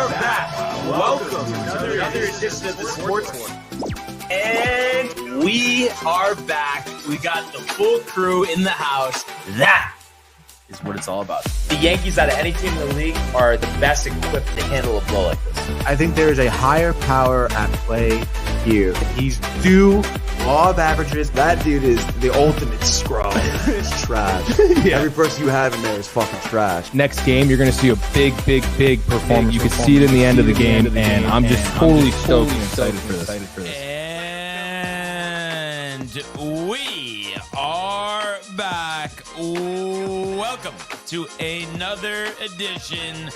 are back. Welcome to another edition of the Sports One. And we are back. We got the full crew in the house. That is what it's all about. The Yankees, out of any team in the league, are the best equipped to handle a blow like this. I think there is a higher power at play here. He's due law of averages. That dude is the ultimate scrub. It's trash. Yeah. Every person you have in there is fucking trash. Next game, you're going to see a big performance. You can see it in the end of the game, and I'm just totally stoked and excited for this. And we are back. Welcome to another edition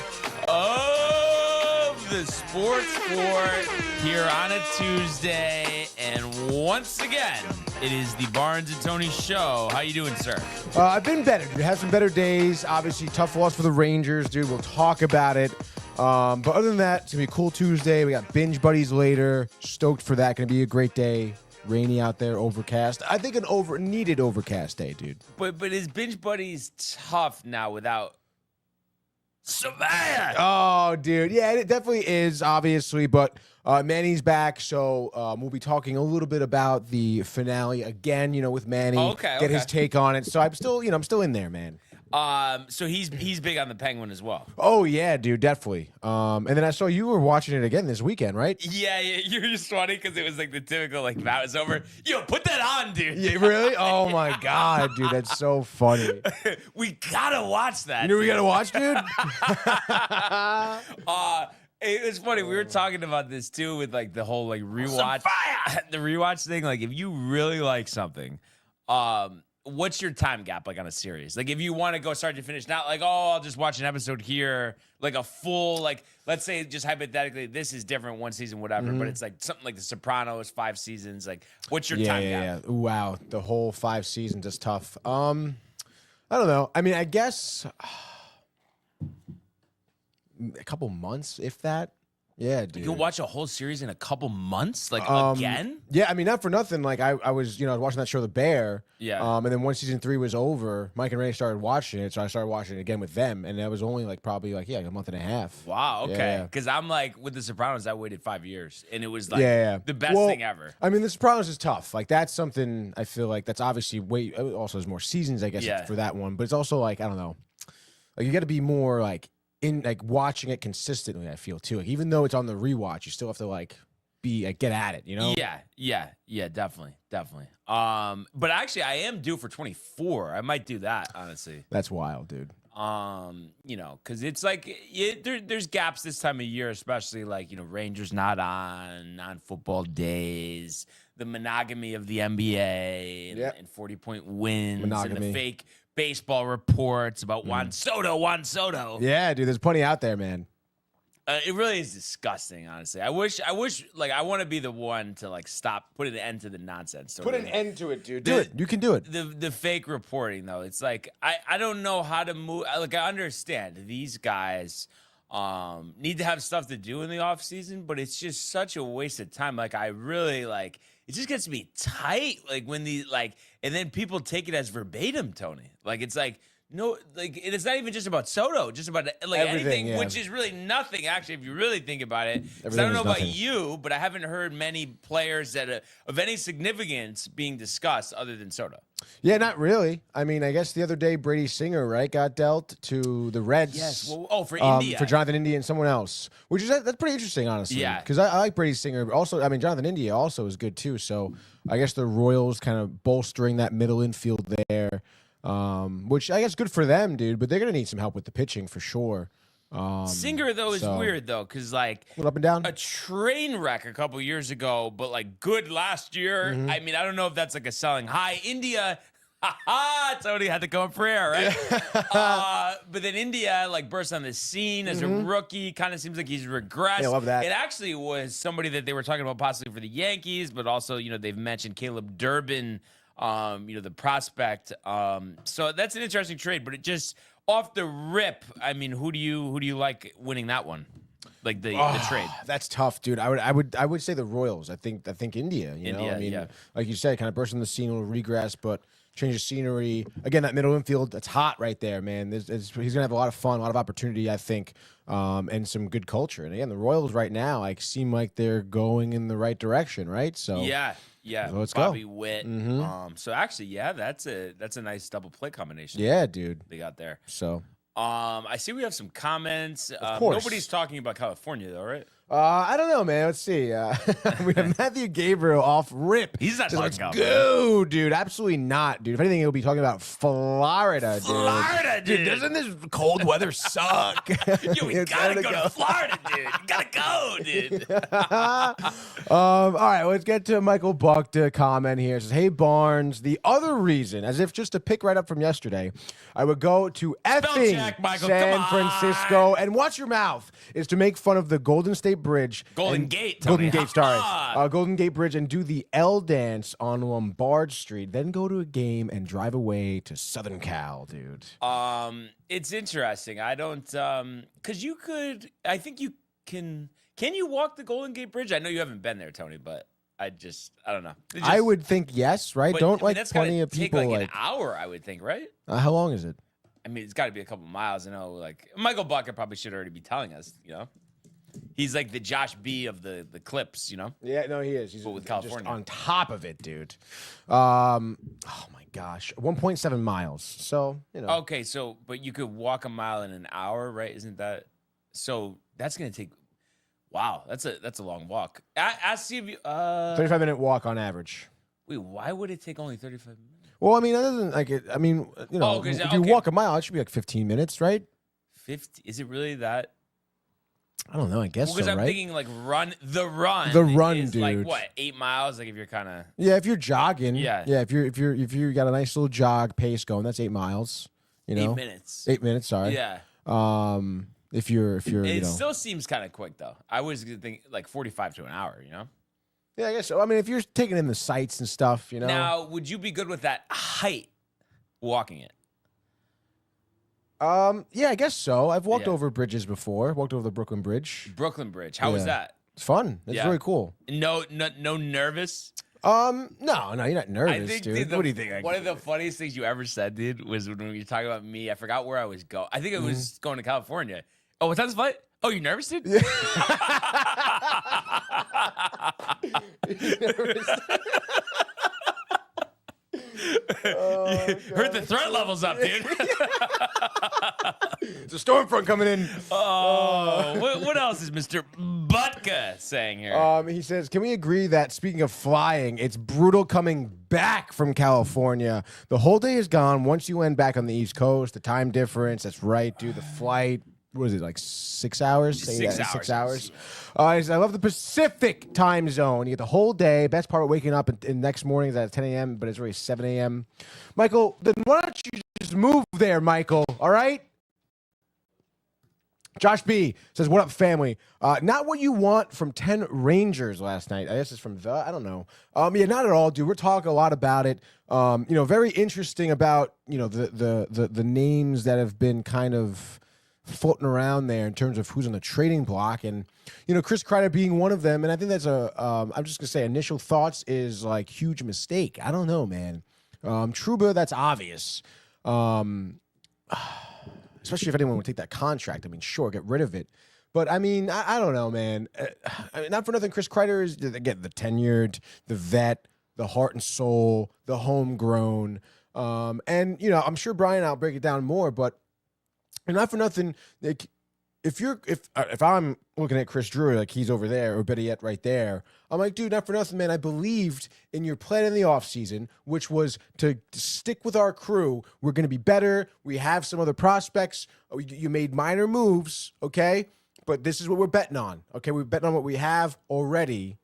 of the Sports Fort here on a Tuesday. And once again, it is the Barnes and Tony Show. How you doing, sir? I've been better, dude. Had some better days. Obviously, tough loss for the Rangers, dude. We'll talk about it. But other than that, it's going to be a cool Tuesday. We got Binge Buddies later. Stoked for that. Going to be a great day. Rainy out there, overcast. I think an needed overcast day, dude. But is Binge Buddies tough now without Savannah? Oh, dude. Yeah, it definitely is, obviously. But Manny's back, so we'll be talking a little bit about the finale again, with Manny. Get his take on it. So I'm still in there, man. So he's big on the Penguin as well. Oh yeah, dude, definitely. And then I saw you were watching it again this weekend, right? Yeah, you're just funny because it was like the typical that was over. Yo, put that on, dude. Yeah, really? Oh my god, dude, that's so funny. We gotta watch that. You know we gotta watch, dude. It was funny. We were talking about this too with the whole rewatch, the rewatch thing. Like if you really like something, what's your time gap on a series? If you want to go start to finish, not I'll just watch an episode here, a full, let's say just hypothetically, this is different, one season, whatever, but it's something like The Sopranos, 5 seasons. What's your time gap? Yeah. Wow, the whole 5 seasons is tough. I don't know. I mean, I guess a couple months, if that. Yeah, dude. You can watch a whole series in a couple months, again? Yeah, I mean, not for nothing. I was, watching that show, The Bear. Yeah. And then once season 3 was over, Mike and Ray started watching it, so I started watching it again with them, and that was only probably a month and a half. Wow. Okay. Because I'm with The Sopranos, I waited 5 years, and it was the best thing ever. I mean, The Sopranos is tough. That's something I feel that's obviously also there's more seasons, I guess, for that one, but it's also I don't know, you got to be more in watching it consistently. I feel too. Even though it's on the rewatch, you still have to get at it. Yeah. Definitely. But actually, I am due for 24. I might do that, honestly. That's wild, dude. Because it's there's gaps this time of year, especially Rangers not on football days, the monogamy of the NBA, and 40-point wins, and the fake baseball reports about Juan Soto. Yeah, dude, there's plenty out there, man. It really is disgusting, honestly. I wish, I want to be the one to stop, put an end to the nonsense. Put an end to it, dude. Do it. You can do it. The fake reporting, though, it's I don't know how to move. I understand these guys need to have stuff to do in the off season, but it's just such a waste of time. I really it just gets me tight. When and then people take it as verbatim, Tony. No, it's not even just about Soto, just about anything, which is really nothing, actually, if you really think about it. I don't know about you, but I haven't heard many players that of any significance being discussed other than Soto. Yeah, not really. I mean, I guess the other day Brady Singer, right, got dealt to the Reds. Yes. Well, for India. For Jonathan India and someone else, which is that's pretty interesting, honestly. Yeah. Because I like Brady Singer. Also, I mean, Jonathan India also is good too. So I guess the Royals kind of bolstering that middle infield there. Which I guess good for them, dude, but they're going to need some help with the pitching for sure. Singer, though, is weird, though, because, up and down? A train wreck a couple years ago, but, good last year. Mm-hmm. I mean, I don't know if that's, a selling high. India, Tony had to come up for air, right? But then India, burst on the scene as a rookie. Kind of seems like he's regressed. Yeah, I love that. It actually was somebody that they were talking about possibly for the Yankees, but also, they've mentioned Caleb Durbin, the prospect. So that's an interesting trade, but it just off the rip. I mean, who do you like winning that one? The trade. That's tough, dude. I would say the Royals. I think India. I mean, like you said, kind of burst on the scene, a little regress, but change the scenery. Again, that middle infield, that's hot right there, man. He's going to have a lot of fun, a lot of opportunity, I think, and some good culture. And again, the Royals right now like seem like they're going in the right direction, right? So yeah, so let's Bobby go. Witt. So actually, yeah, that's a nice double play combination. Yeah, dude. They got there. So I see we have some comments. Of course. Nobody's talking about California though, right? I don't know, man. Let's see. We have Matthew Gabriel off rip. He's not Says, talking let's about go, dude. Absolutely not, dude. If anything, he'll be talking about Florida, dude. Florida, dude. Doesn't this cold weather suck? Yo, we gotta go to Florida, dude. You gotta go, dude. All right, let's get to Michael Buck to comment here. It says, hey, Barnes, the other reason, as if just to pick right up from yesterday, I would go to effing check, Michael. San Come Francisco and watch your mouth, is to make fun of the Golden State Bridge. Golden Gate, Tony. Golden Gate, sorry. Golden Gate Bridge and do the L dance on Lombard Street, then go to a game and drive away to Southern Cal, dude. It's interesting. I don't, because you could, I think you can you walk the Golden Gate Bridge? I know you haven't been there, Tony, but I don't know. I would think yes, right? But, Don't I mean, that's plenty gotta of people take like an hour, I would think, right? How long is it? I mean, it's got to be a couple miles. I know, like Michael Bucker probably should already be telling us. He's like the Josh B of the clips. Yeah, no, he is. He's But with just California. on top of it, dude. Oh my gosh, 1.7 miles. So Okay, so but you could walk a mile in an hour, right? Isn't that so? That's gonna take. Wow, that's a long walk. Ask you if you 35-minute walk on average. Wait, why would it take only 35 minutes? Well, I mean, that doesn't like it. I mean, if you walk a mile, it should be like 15 minutes, right? 50? Is it really that? I don't know. I guess Because so, I'm right? thinking like the run. The run, is like dude. what, 8 miles? Like if you're kind of. Yeah, if you're jogging. Yeah. Yeah, if you got a nice little jog pace going, that's 8 miles. 8 minutes. 8 minutes. Sorry. Yeah. If you're It still seems kind of quick though. I was thinking like 45 to an hour. Yeah, I guess so. I mean, if you're taking in the sights and stuff, Now, would you be good with that height walking it? Yeah, I guess so. I've walked Yeah. over bridges before. Walked over the Brooklyn Bridge. Brooklyn Bridge. How was Yeah. that? It's fun. It's Yeah. really cool. No nervous. No, you're not nervous, I think, dude. dude, What do you think? One of the funniest things you ever said, dude, was when we were talking about me. I forgot where I was going. I think it was going to California. Oh, what time's the flight? Oh, you nervous, dude? Yeah. Heard the threat levels up, dude. It's a storm front coming in. Oh, what else is Mr. Butka saying here? He says, can we agree that speaking of flying, it's brutal coming back from California. The whole day is gone once you end back on the East Coast. The time difference, that's right, dude. The flight, what was it, like 6 hours? 6 hours. 6 hours. He says, I love the Pacific time zone. You get the whole day. Best part of waking up and next morning is at 10 a.m., but it's already 7 a.m. Michael, then why don't you just move there, Michael, all right? Josh B says, what up, family? Not what you want from 10 Rangers last night. I guess it's from I don't know. Yeah, not at all, dude. We're talking a lot about it. Very interesting about, the names that have been kind of floating around there in terms of who's on the trading block. And, Chris Kreider being one of them. And I think that's I'm just going to say initial thoughts is like huge mistake. I don't know, man. Trouba, that's obvious. Especially if anyone would take that contract. I mean, sure, get rid of it. But, I mean, I don't know, man. Not for nothing, Chris Kreider is, again, the tenured, the vet, the heart and soul, the homegrown. And, I'm sure Brian, I'll break it down more, but not for nothing, like, if I'm looking at Chris Drury, like he's over there, or better yet, right there, I'm like, dude, not for nothing, man. I believed in your plan in the offseason, which was to stick with our crew. We're going to be better. We have some other prospects. You made minor moves, okay? But this is what we're betting on, okay? We're betting on what we have already,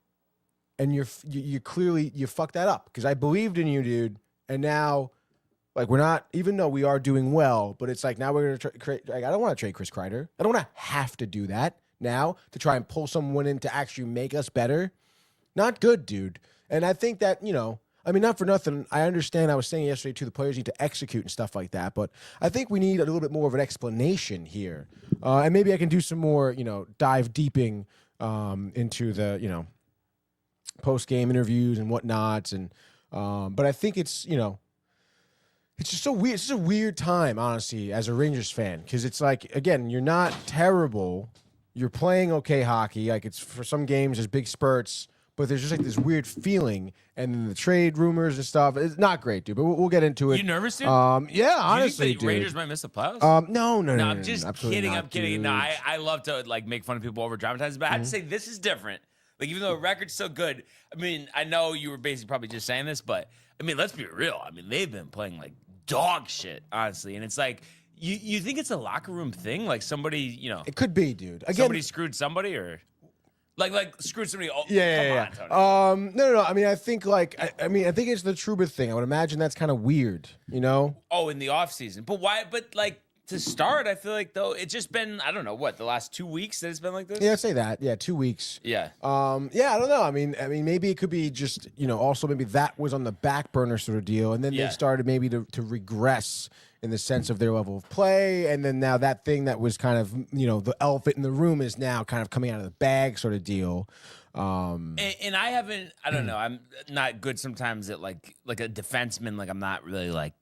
and you clearly fucked that up because I believed in you, dude, and now. Like, we're not, even though we are doing well, but it's like now we're going to trade. Like, I don't want to trade Chris Kreider. I don't want to have to do that now to try and pull someone in to actually make us better. Not good, dude. And I think that, I mean, not for nothing. I understand I was saying yesterday, too, the players need to execute and stuff like that. But I think we need a little bit more of an explanation here. And maybe I can do some more, dive deeping into the, post-game interviews and whatnots. And but I think it's, It's just so weird. It's just a weird time, honestly, as a Rangers fan, because it's like, again, you're not terrible. You're playing okay hockey. Like, it's for some games, there's big spurts, but there's just like this weird feeling. And then the trade rumors and stuff. It's not great, dude, but we'll get into it. You nervous, dude? Yeah, honestly, you think the dude. Rangers might miss the playoffs? No, I'm just absolutely kidding. not, I'm kidding. dude. No, I love to like make fun of people over dramatize, but I have to say this is different. Like, even though the record's so good, I mean, I know you were basically probably just saying this, but I mean, let's be real. I mean, they've been playing like dog shit, honestly, and it's like you think it's a locker room thing, like somebody, It could be, dude. Again, somebody screwed somebody, or like screwed somebody. Oh, yeah. come on, Tony. No. I mean, I think I think it's the Trouba thing. I would imagine that's kind of weird, Oh, in the off season, but why? But like to start, I feel like though it's just been I don't know what the last 2 weeks that it's been like this. Yeah, I'd say that. Yeah, 2 weeks. Yeah. Yeah, I don't know. I mean, maybe it could be just also maybe that was on the back burner sort of deal, and then they started maybe to regress in the sense of their level of play, and then now that thing that was kind of the elephant in the room is now kind of coming out of the bag sort of deal. And I don't know. I'm not good sometimes at like a defenseman. Like I'm not really like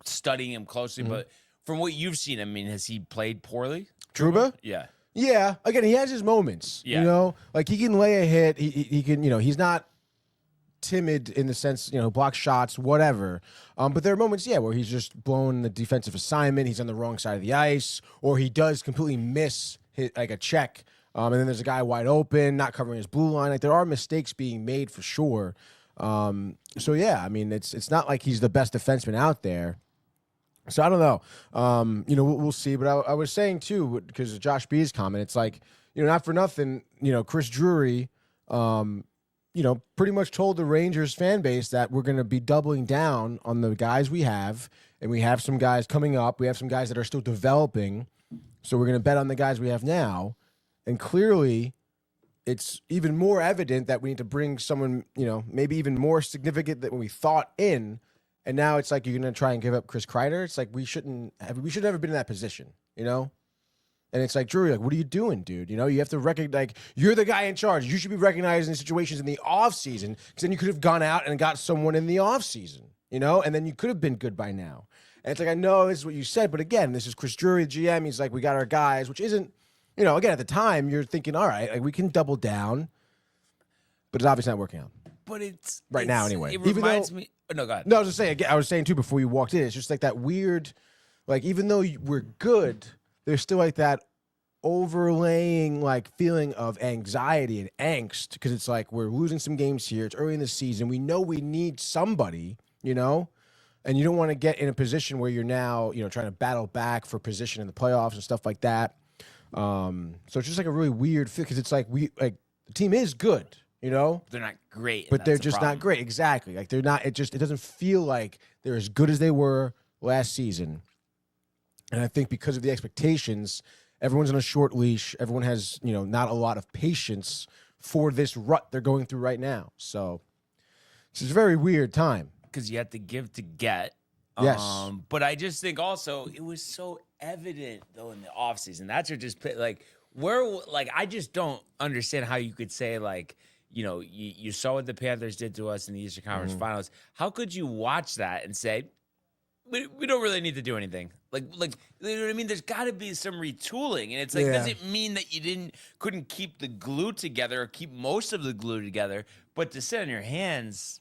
studying him closely, but from what you've seen, I mean, has he played poorly? Trouba? Yeah. Yeah. Again, he has his moments. Yeah. Like he can lay a hit. He can. He's not timid in the sense block shots, whatever. But there are moments, where he's just blowing the defensive assignment. He's on the wrong side of the ice, or he does completely miss like a check. And then there's a guy wide open, not covering his blue line. Like there are mistakes being made for sure. So yeah, I mean, it's not like he's the best defenseman out there. So I don't know. We'll see. But I was saying too, because of Josh B's comment, it's like not for nothing. Chris Drury, pretty much told the Rangers fan base that we're going to be doubling down on the guys we have, and we have some guys coming up. We have some guys that are still developing, so we're going to bet on the guys we have now. And clearly, it's even more evident that we need to bring someone, maybe even more significant than we thought in. And now it's like you're going to try and give up Chris Kreider. It's like we should have never been in that position, And it's like, Drury, like, what are you doing, dude? You have to recognize, like, you're the guy in charge. You should be recognizing situations in the offseason, because then you could have gone out and got someone in the offseason, and then you could have been good by now. And it's like, I know this is what you said, but again, this is Chris Drury, the GM. He's like, we got our guys, which isn't, again, at the time, you're thinking, all right, like, we can double down, but it's obviously not working out. But it's right now, anyway. It reminds me. Oh, no, go ahead. No, I was just saying. Again, I was saying too before you walked in. It's just like that weird, like even though we're good, there's still like that overlaying like feeling of anxiety and angst, because it's like we're losing some games here. It's early in the season. We know we need somebody, and you don't want to get in a position where you're now, trying to battle back for position in the playoffs and stuff like that. So it's just like a really weird feel, because it's like the team is good. They're not great, but they're just not great. Exactly. Like they're not. It doesn't feel like they're as good as they were last season. And I think because of the expectations, everyone's on a short leash. Everyone has not a lot of patience for this rut they're going through right now. So it's a very weird time, because you have to give to get. Yes. But I just think also it was so evident though in the offseason. That's just like I just don't understand how you could say like. You saw what the Panthers did to us in the Eastern Conference Finals. How could you watch that and say, we don't really need to do anything? Like you know what I mean? There's got to be some retooling, and it's like, does it mean that you couldn't keep the glue together or keep most of the glue together, but to sit on your hands?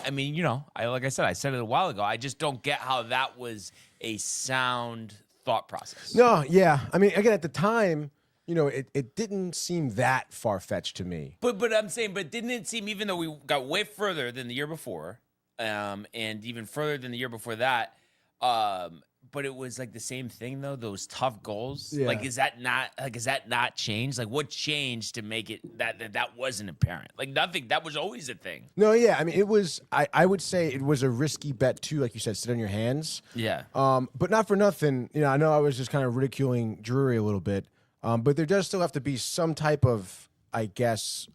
I mean, like I said it a while ago. I just don't get how that was a sound thought process. No, yeah. I mean, again, at the time. It didn't seem that far-fetched to me. But I'm saying, didn't it seem, even though we got way further than the year before, and even further than the year before that, but it was like the same thing though, those tough goals. Yeah. Like, is that not changed? Like, what changed to make it that wasn't apparent? Like, nothing. That was always a thing. No, yeah. I mean, it was. I would say it was a risky bet too. Like you said, sit on your hands. Yeah. But not for nothing. I know I was just kind of ridiculing Drury a little bit. But there does still have to be some type of, I guess,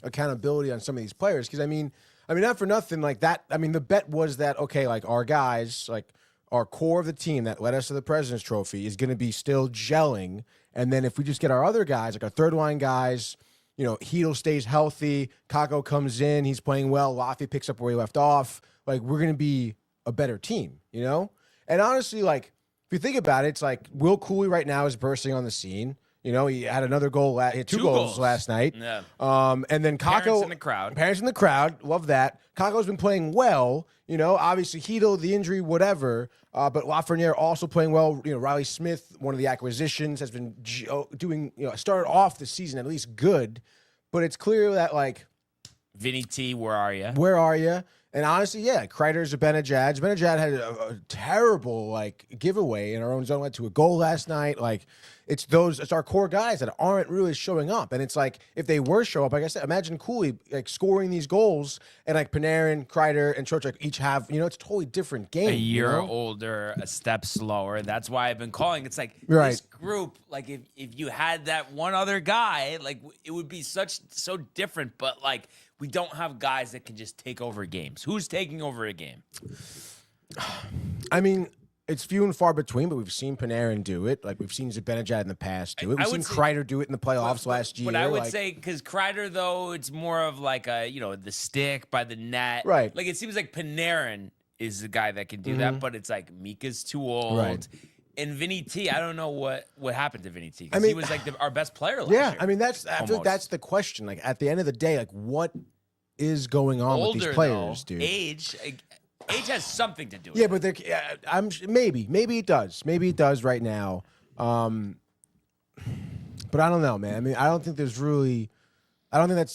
accountability on some of these players. Because I mean, not for nothing like that. I mean, the bet was that, okay, like our guys, like our core of the team that led us to the President's Trophy is going to be still gelling. And then if we just get our other guys, like our third line guys, Hedl stays healthy, Kako comes in, he's playing well, Laffy picks up where he left off. Like we're going to be a better team, you know? And honestly, like, if you think about it, it's like Will Cooley right now is bursting on the scene. You know, he had another goal. He had two goals last night. Yeah. And then Kako. Parents in the crowd. Parents in the crowd. Love that. Kako's been playing well. You know, obviously Hito, the injury, whatever. But Lafreniere also playing well. You know, Riley Smith, one of the acquisitions, has been doing, you know, started off the season at least good. But it's clear that, like, Vinny T, where are you? where are you? And honestly, yeah, Kreider's a Benajad. Benajad had a terrible, like, giveaway in our own zone, led to a goal last night. Like, it's our core guys that aren't really showing up. And it's like, if they were show up, like I said, imagine Cooley, like, scoring these goals, and, like, Panarin, Kreider, and Trocheck each have, you know, it's a totally different game. A year you know? older, a step slower. That's why I've been calling. It's like this group, like, if you had that one other guy, like, it would be so different. But, like, we don't have guys that can just take over games. Who's taking over a game? I mean, it's few and far between, but we've seen Panarin do it. Like, we've seen Zibanejad in the past do it. We've seen Kreider do it in the playoffs last year. But I would say, because Kreider, though, it's more of like the stick by the net. Right. Like, it seems like Panarin is the guy that can do that, but it's like Mika's too old. Right. And Vinny T, I don't know what happened to Vinny T. Because I mean, he was like our best player last year. Yeah, I mean, I feel like that's the question. Like, at the end of the day, like, what is going on with these players, dude? Age has something to do with Yeah, it. but maybe it does right now. But I don't know, man. I mean, I don't think that's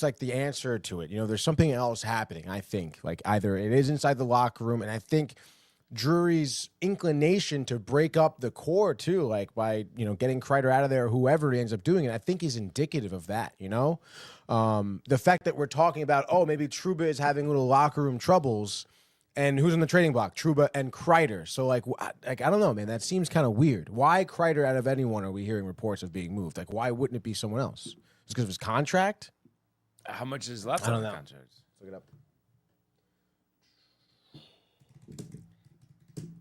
like the answer to it. You know, there's something else happening. I think, like, either it is inside the locker room, and I think Drury's inclination to break up the core too, like, by, you know, getting Kreider out of there, or whoever he ends up doing it, I think is indicative of that. You know, the fact that we're talking about, oh, maybe Trouba is having little locker room troubles, and who's on the trading block? Trouba and Kreider. So, like I don't know, man. That seems kind of weird. Why Kreider out of anyone are we hearing reports of being moved? Like, why wouldn't it be someone else? It's because of his contract. How much is left I on don't the know. contract? Look it up.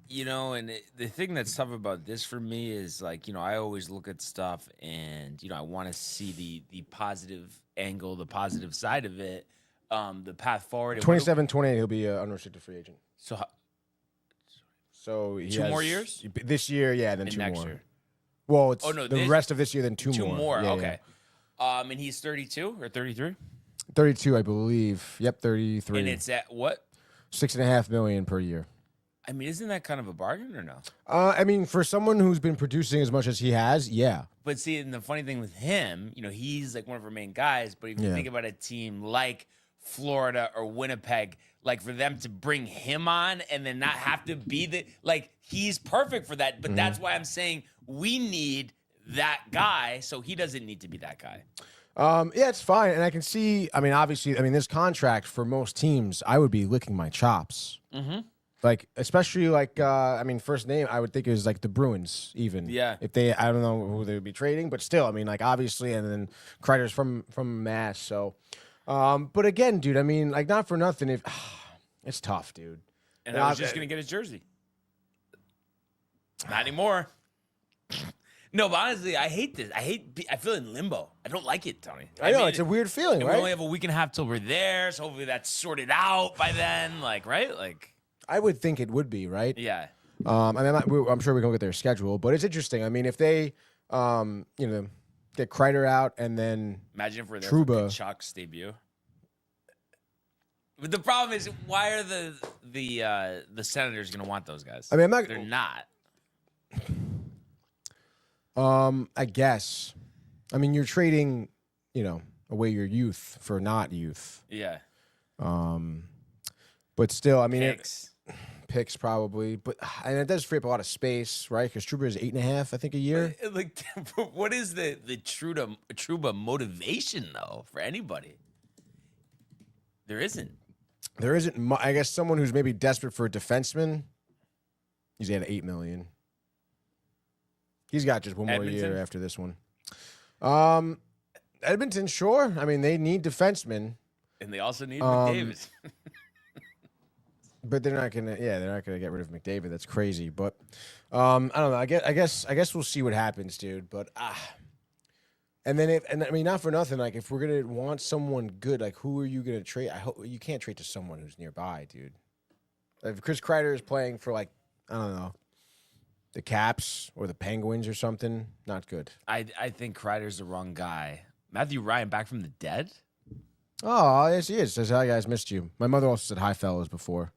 You know, and the thing that's tough about this for me is, like, you know, I always look at stuff and, you know, I want to see the positive angle, the positive side of it, the path forward. 27, 28, he'll be an unrestricted free agent. So he Two has, more years? This year, yeah, then And two next more. year. Well, it's no, the rest of this year, then two more. Two more, Yeah, okay. yeah. And he's 32 or 33? 32, I believe. Yep, 33. And it's at what? $6.5 million per year. I mean, isn't that kind of a bargain or no? I mean, for someone who's been producing as much as he has, yeah. But see, and the funny thing with him, you know, he's like one of our main guys. But if you think about a team like Florida or Winnipeg, like, for them to bring him on and then not have to be he's perfect for that. But that's why I'm saying we need that guy, so he doesn't need to be that guy. Yeah, it's fine. And I can see, I mean, obviously, this contract for most teams, I would be licking my chops. Mm-hmm. Like, especially, like, first name, I would think is like the Bruins, even. Yeah. If they, I don't know who they would be trading, but still, I mean, like, obviously, and then Kreider's from Mass, so. But again, dude, I mean, like, not for nothing, if it's tough, dude. And I was just going to get his jersey. Not anymore. No, but honestly, I hate this. I feel in limbo. I don't like it, Tony. I know, it's a weird feeling, right? We only have a week and a half till we're there, so hopefully that's sorted out by then, like, right? Like, I would think it would be, right? yeah. I'm sure we can look at their schedule, but it's interesting. I mean, if they, get Kreider out and then Imagine if we're there Trouba. for Kachuk's debut. But the problem is, why are the Senators going to want those guys? I mean, They're not. I guess. I mean, you're trading, away your youth for not youth. Yeah. But still, I mean, Picks. probably, and it does free up a lot of space, right? Because Trouba is 8.5, I think, a year. Like, what is the Trouba motivation though for anybody? There isn't. There isn't. I guess someone who's maybe desperate for a defenseman. He's at $8 million. He's got just one more year after this one. Edmonton, sure. I mean, they need defensemen, and they also need McDavid. but they're not gonna. Yeah, they're not gonna get rid of McDavid. That's crazy. But I don't know. I guess we'll see what happens, dude. But and then not for nothing. Like, if we're gonna want someone good, like, who are you gonna trade? I hope you can't trade to someone who's nearby, dude. If Chris Kreider is playing for like, I don't know, the Caps or the Penguins or something, not good. I think Kreider's the wrong guy. Matthew Ryan back from the dead? Oh, yes, he is. Says, hi, guys, missed you. My mother also said hi, fellas, before.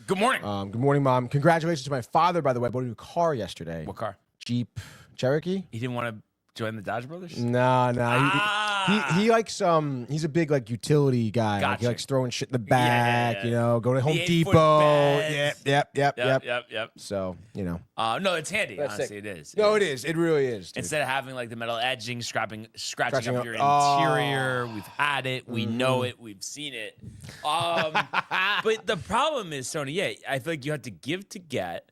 Good morning. Good morning, Mom. Congratulations to my father, by the way. I bought a new car yesterday. What car? Jeep Cherokee. He didn't want to join the Dodge Brothers? No. Ah! He likes he's a big like utility guy. Like, Gotcha. he likes throwing shit in the back, yeah. you know, go to Home 8-foot Depot. beds. Yep. So, you know. No, it's handy. That's Honestly, sick. it is. No, it is. It really is. Dude. Instead of having like the metal edging, scratching Scratching up up- your oh. interior, we've had it, we know it, we've seen it. But the problem is, Sony, yeah, I feel like you have to give to get.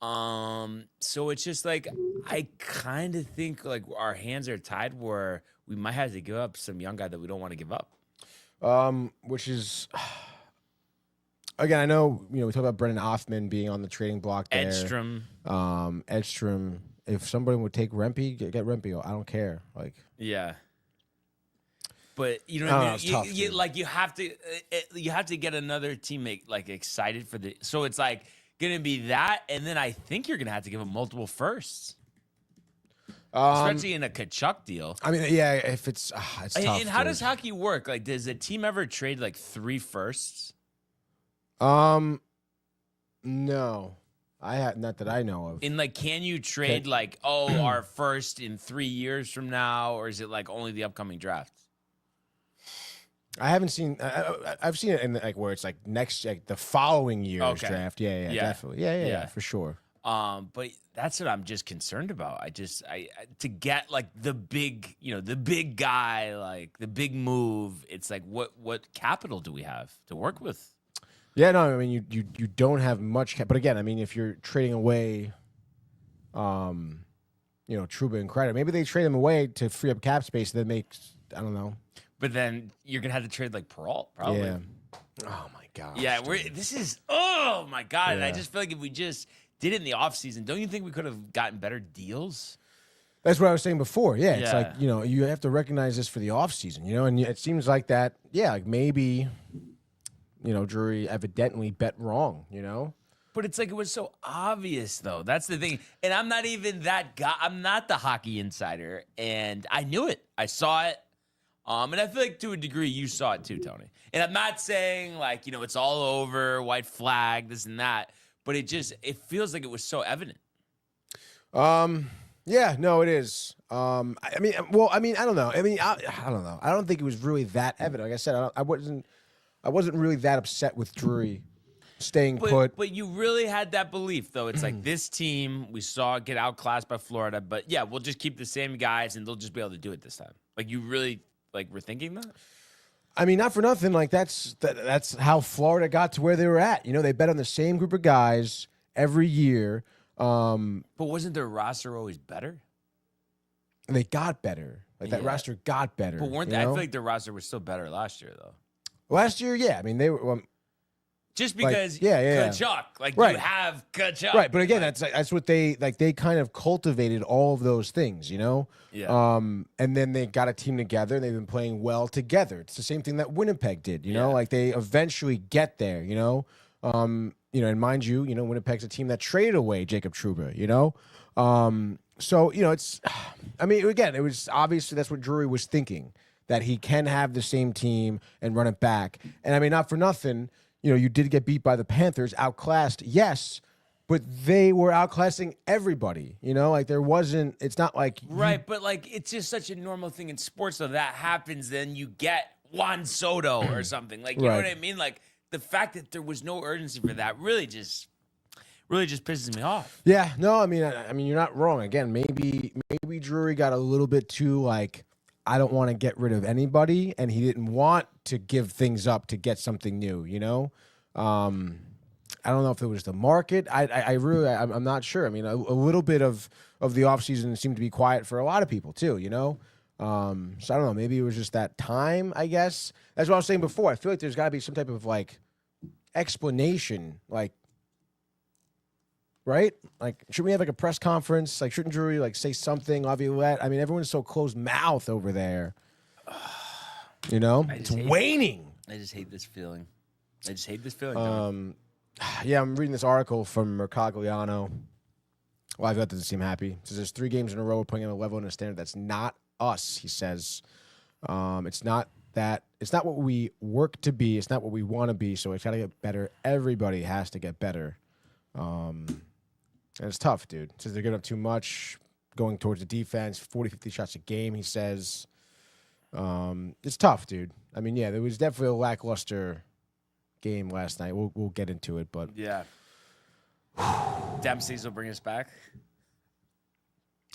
So it's just like I kind of think like our hands are tied where we might have to give up some young guy that we don't want to give up. Which is again, I know, you know, we talk about Brendan Othman being on the trading block there. Edstrom. Edstrom. If somebody would take Rempe, get Rempe. I don't care. Like, Yeah. But you know I what don't I know, mean? it's tough, dude. Like you have to get another teammate like excited for the. So it's like gonna be that, and then I think you're gonna have to give him multiple firsts, especially in a Kachuk deal. I mean, yeah, if it's tough. And how dude. does hockey work? Like, does a team ever trade like 3 firsts? No, I have not that I know of. And like, can you trade like, oh, our first in 3 years from now, or is it like only the upcoming draft? I haven't seen. I've seen it in like where it's like next, like the following year's Okay. draft. Yeah, definitely. Yeah, for sure. But that's what I'm just concerned about. I to get like the big, you know, the big guy, like the big move. It's like what capital do we have to work with? Yeah, no, I mean you don't have much, but again, I mean if you're trading away, you know, Trouba and Kreider, maybe they trade them away to free up cap space. That makes, I don't know. But then you're gonna have to trade like Peralt, probably. Yeah. Oh my god. Yeah, this is oh my god. And I Yeah. just feel like if we just did it in the offseason, don't you think we could have gotten better deals? That's what I was saying before. Yeah, it's Yeah. like, you know, you have to recognize this for the offseason, you know, and it seems like that. Yeah, like maybe, you know, Drury evidently bet wrong, you know. But it's like it was so obvious, though. That's the thing. And I'm not even that guy. I'm not the hockey insider, and I knew it. I saw it. And I feel like to a degree you saw it too, Tony. And I'm not saying like, you know, it's all over, white flag, this and that, but it feels like it was so evident. Yeah, no, it is. I mean, I don't know. I mean, I don't know. I don't think it was really that evident. Like I said, I wasn't really that upset with Drury staying put. But you really had that belief, though. It's like this team we saw get outclassed by Florida, but yeah, we'll just keep the same guys and they'll just be able to do it this time. Like you really were thinking that? I mean, not for nothing. Like that's how Florida got to where they were at. You know, they bet on the same group of guys every year. But wasn't their roster always better? They got better. Like that Yeah. roster got better. But weren't you they? I know? feel like their roster was still better last year, though. Last year, yeah. I mean, they were. Just Like, because yeah. Kachuk, like Right. you have Kachuk. Right, but again, that's what they like. They kind of cultivated all of those things, you know. Yeah. And then they got a team together, and they've been playing well together. It's the same thing that Winnipeg did, you know. Yeah. Like they eventually get there, you know. You know, and mind you, Winnipeg's a team that traded away Jacob Trouba, you know. So you know, it's. I mean, again, it was obviously that's what Drury was thinking, that he can have the same team and run it back. And I mean, not for nothing. You know, you did get beat by the Panthers, outclassed, yes, but they were outclassing everybody. You know, like there wasn't. It's not like Right, but like it's just such a normal thing in sports. So that happens, then you get Juan Soto or something. Like you know Right. what I mean? Like the fact that there was no urgency for that really just pisses me off. Yeah, no, I mean, you're not wrong. Again, maybe Drury got a little bit too like, I don't want to get rid of anybody, and he didn't want to give things up to get something new. You know, I don't know if it was the market. I'm not sure. I mean, a little bit of the offseason seemed to be quiet for a lot of people too. You know, so I don't know. Maybe it was just that time. I guess that's what I was saying before. I feel like there's got to be some type of like explanation, like. Right? Like, shouldn't we have like a press conference? Like, shouldn't Drury like say something? Laviolette? I mean, everyone's so closed mouth over there. You know, it's hate it. waning. I just hate this feeling. Tony. Yeah, I'm reading this article from Mercagliano. Well, that doesn't seem happy. It says there's 3 games in a row we're playing at a level and a standard that's not us, he says. It's not what we work to be. It's not what we want to be, so it's got to get better. Everybody has to get better. And it's tough, dude. It says they're giving up too much, going towards the defense, 40, 50 shots a game, he says. It's tough, dude. I mean, yeah, there was definitely a lackluster game last night. We'll get into it, but Yeah. Dempsey's will bring us back.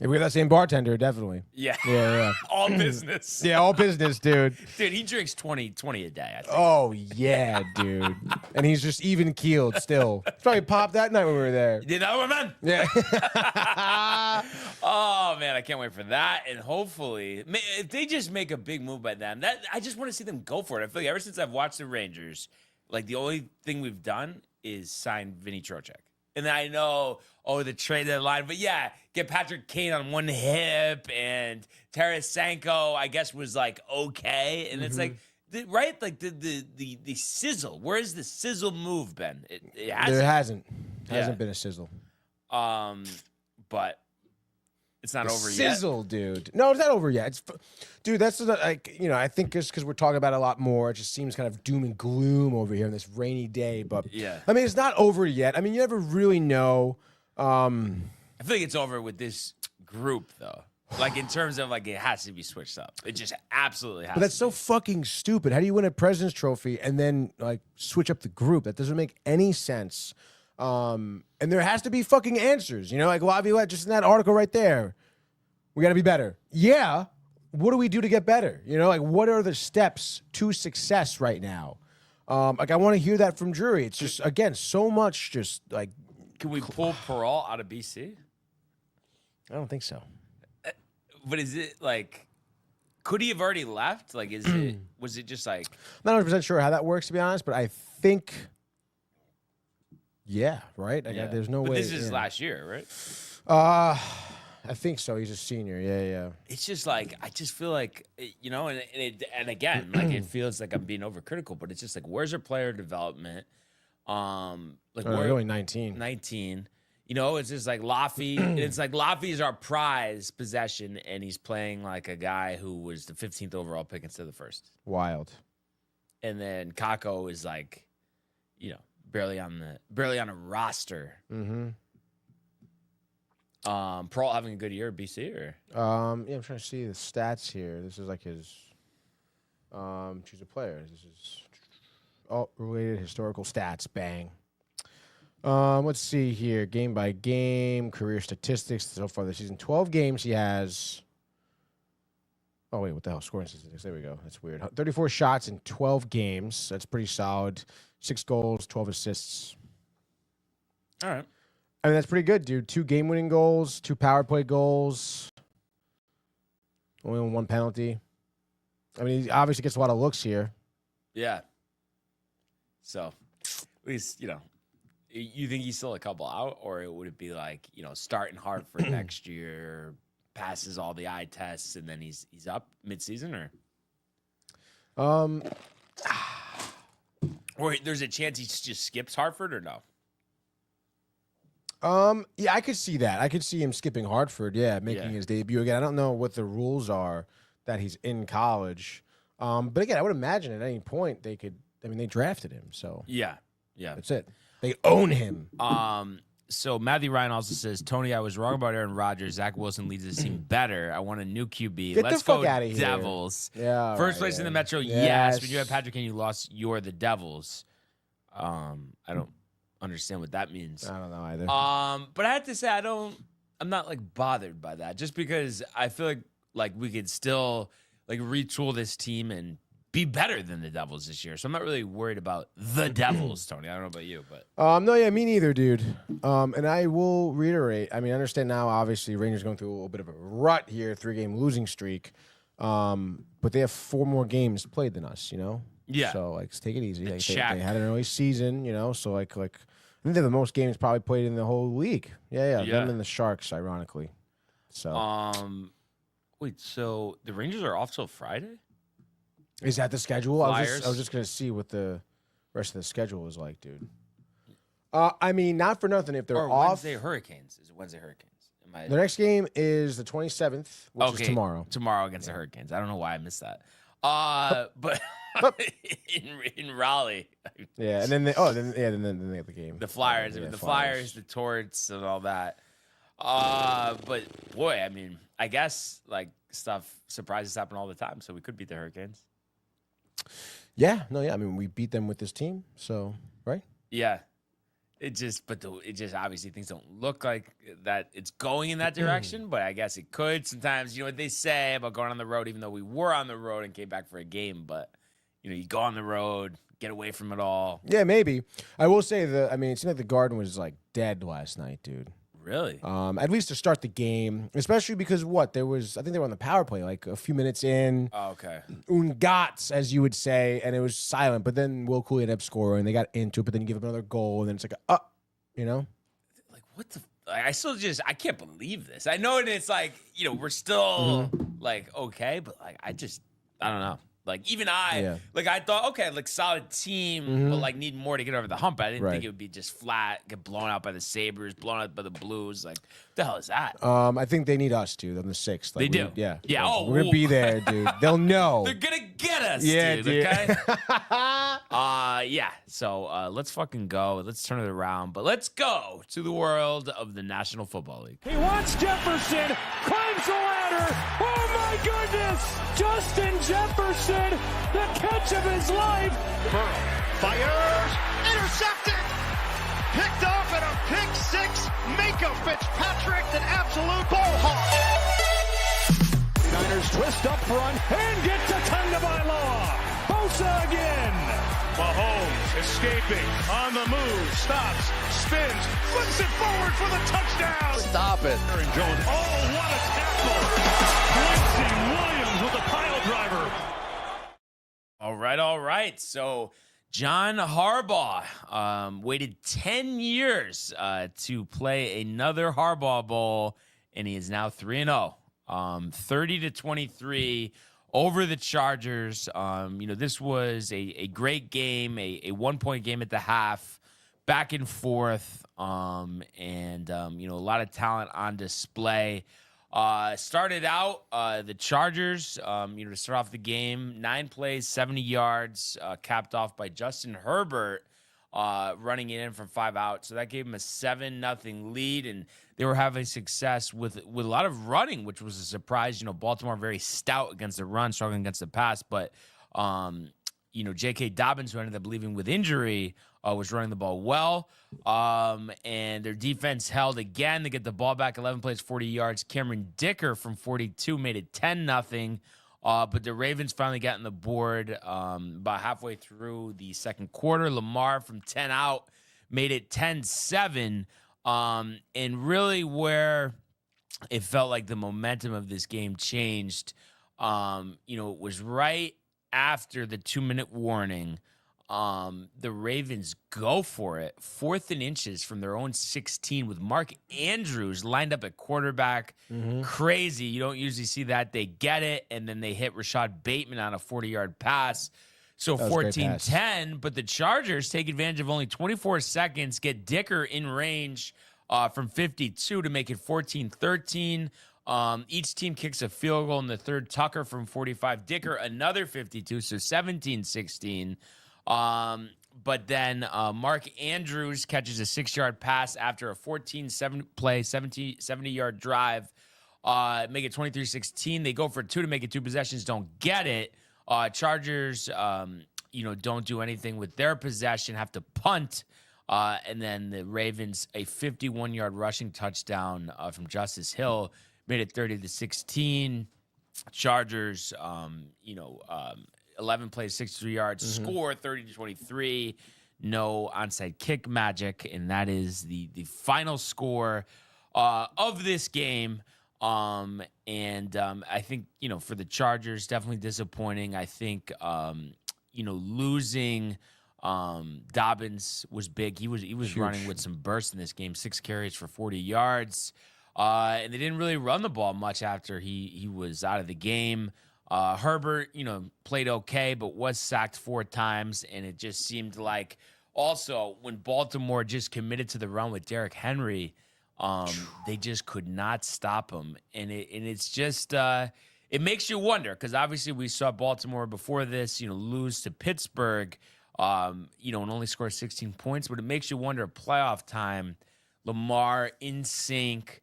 if we have that same bartender, definitely. Yeah. Yeah. All business. Yeah, all business, dude. Dude, he drinks 20 a day, I think. Oh, yeah, dude. And he's just even keeled still. Probably popped that night when we were there. Did that one, man? Yeah. Oh, man, I can't wait for that. And hopefully, if they just make a big move by them, I just want to see them go for it. I feel like ever since I've watched the Rangers, like the only thing we've done is sign Vinny Trocheck. And I know, the trade deadline, but yeah, get Patrick Kane on one hip, and Tarasenko, I guess, was like okay, and it's like, right, like the sizzle. Where has the sizzle move been? It hasn't. There hasn't been a sizzle. But it's not over yet. Sizzle, dude. No, it's not over yet. Dude, that's like, I think just because we're talking about it a lot more, it just seems kind of doom and gloom over here on this rainy day. But Yeah. I mean, it's not over yet. I mean, you never really know. I feel like it's over with this group, though. Like, in terms of, like, it has to be switched up. It just absolutely has But that's to so fucking stupid. How do you win a President's Trophy and then, like, switch up the group? That doesn't make any sense. And there has to be fucking answers. Like Laviolette, just in that article right there. We got to be better. Yeah. What do we do to get better? Like, what are the steps to success right now? Like, I want to hear that from Drury. It's just, again, so much just, like... Can we pull Peralt out of BC? I don't think so. But is it, like... Could he have already left? Like, was it just, like... I'm not 100% sure how that works, to be honest, but I think... Yeah, right? There's no way... But this is last year, right? I think so. He's a senior. Yeah. It's just like, I just feel like, and again, like, it feels like I'm being overcritical, but it's just like, where's our player development? Like, We're only 19. 19. It's just like Laffy. And it's like Laffy is our prize possession, and he's playing like a guy who was the 15th overall pick instead of the first. Wild. And then Kako is like, barely on a roster. Mm-hmm. Peralt having a good year at BC, or Yeah, I'm trying to see the stats here. This is like his choose a player. This is related historical stats. Bang. Let's see here. Game by game, career statistics so far this season. 12 games he has. Oh wait, what the hell? Scoring statistics. There we go. That's weird. 34 shots in 12 games. That's pretty solid. 6 goals, 12 assists. all right. I mean, that's pretty good, dude. 2 game-winning goals, 2 power play goals. Only 1 penalty. I mean, he obviously gets a lot of looks here. Yeah. So, at least, you think he's still a couple out, or would it be like, starting Hartford next year, passes all the eye tests, and then he's up midseason, or? Or there's a chance he just skips Hartford, or no? Yeah, I could see that. I could see him skipping Hartford, making his debut again. I don't know what the rules are that he's in college. But again, I would imagine at any point they drafted him, so Yeah. that's it. They own him. So Matthew Ryan also says, Tony, I was wrong about Aaron Rodgers. Zach Wilson leads the team better. I want a new QB. Get Let's the fuck go outta here. Devils. Yeah, First right, place in the Metro, yes. When you have Patrick and you lost, you're the Devils. I don't understand what that means. I don't know either. But I have to say, I'm not like bothered by that, just because I feel like we could still like retool this team and be better than the Devils this year. So I'm not really worried about the Devils, Tony. I don't know about you, but No, yeah, me neither, dude. And I will reiterate. I mean, I understand now. Obviously, Rangers going through a little bit of a rut here, 3-game losing streak. But they have 4 more games played than us. Yeah. So like, take it easy. They check. had an early season. So like I think they're the most games probably played in the whole league. Yeah. Them and the Sharks, ironically. So. Wait. So the Rangers are off till Friday? Is that the schedule? I Flyers. was just gonna see what the rest of the schedule is like, dude. I mean, not for nothing. If they're Or off, Wednesday Hurricanes. Is it Wednesday Hurricanes? the next game is the 27th, which is tomorrow. Tomorrow against the Hurricanes. I don't know why I missed that. But in Raleigh. Yeah, and then they have the game. The Flyers, Yeah, the Flyers, the Torts, and all that. But boy, I mean, I guess like surprises happen all the time, so we could beat the Hurricanes. Yeah, no, yeah. I mean, we beat them with this team, so right. Yeah, it just obviously things don't look like that. It's going in that direction, but I guess it could. Sometimes you know what they say about going on the road, even though we were on the road and came back for a game, but you know, you go on the road, get away from it all. Yeah, maybe. I will say it seemed like the Garden was like dead last night, dude. Really? At least to start the game, especially because I think they were on the power play like a few minutes in. Oh, okay. Ungats, as you would say, and it was silent. But then Will Cooley ended up scoring. They got into it, but then you give up another goal, and then it's like, you know? Like, what the? I I can't believe this. I know it's like, you know, we're still like, okay, but like, I don't know. Like, even I thought, okay, like, solid team, but, like, need more to get over the hump. I didn't think it would be just flat, get blown out by the Sabres, blown out by the Blues. Like, what the hell is that? I think they need us, dude, on the 6th. Like, They do? Yeah. Yeah, Like, oh, we're going to be there, dude. They'll know. They're going to get us, Yeah, dude, okay? Yeah, so let's fucking go. Let's turn it around. But let's go to the world of the National Football League. He wants Jefferson, climbs the ladder. Oh my goodness! Justin Jefferson, the catch of his life. Burrow fires, intercepted, picked off at a pick six. Mako Fitzpatrick, an absolute ball hawk. Niners twist up front and get to Tagovailoa. Bosa again. Mahomes escaping, on the move, stops, spins, flips it forward for the touchdown. Stop it. Aaron Jones, oh, what a tackle. Quincy Williams with a pile driver. All right. So John Harbaugh waited 10 years to play another Harbaugh Bowl, and he is now 3-0, 30-23 over the Chargers. You know, this was a great game, a 1-point game at the half, back and forth, and you know, a lot of talent on display. Started out the Chargers, you know, to start off the game, 9 plays, 70 yards, capped off by Justin Herbert, running it in from 5 out. So that gave him a 7-0 lead, and they were having success with a lot of running, which was a surprise. You know, Baltimore very stout against the run, struggling against the pass, but you know, J.K. Dobbins, who ended up leaving with injury, was running the ball well. And their defense held again. They get the ball back, 11 plays, 40 yards. Cameron Dicker from 42 made it 10-0. But the Ravens finally got on the board about halfway through the second quarter. Lamar from 10 out made it 10-7. And really where it felt like the momentum of this game changed, you know, it was right after the 2-minute warning. The Ravens go for it, 4th and inches from their own 16 with Mark Andrews lined up at quarterback. Crazy. You don't usually see that. They get it, and then they hit Rashad Bateman on a 40-yard pass. So 14-10, but the Chargers take advantage of only 24 seconds, get Dicker in range from 52 to make it 14-13. Each team kicks a field goal in the third. Tucker from 45. Dicker, another 52, so 17-16. But then Mark Andrews catches a 6-yard pass after a 14-play, 70-yard drive. Make it 23-16. They go for 2 to make it 2 possessions, don't get it. Chargers, you know, don't do anything with their possession, have to punt. And then the Ravens, a 51-yard rushing touchdown from Justice Hill, made it 30-16. Chargers, you know, 11 plays, 63 yards, score 30-23. No onside kick magic, and that is the final score of this game. I think, you know, for the Chargers, definitely disappointing. I think, you know, losing Dobbins was big. He was running with some burst in this game, 6 carries for 40 yards. And they didn't really run the ball much after he was out of the game. Herbert, you know, played okay, but was sacked 4 times, and it just seemed like Also, when Baltimore just committed to the run with Derrick Henry, they just could not stop him. And it's just it makes you wonder, because obviously we saw Baltimore before this, lose to Pittsburgh, and only score 16 points. But it makes you wonder, playoff time, Lamar in sync,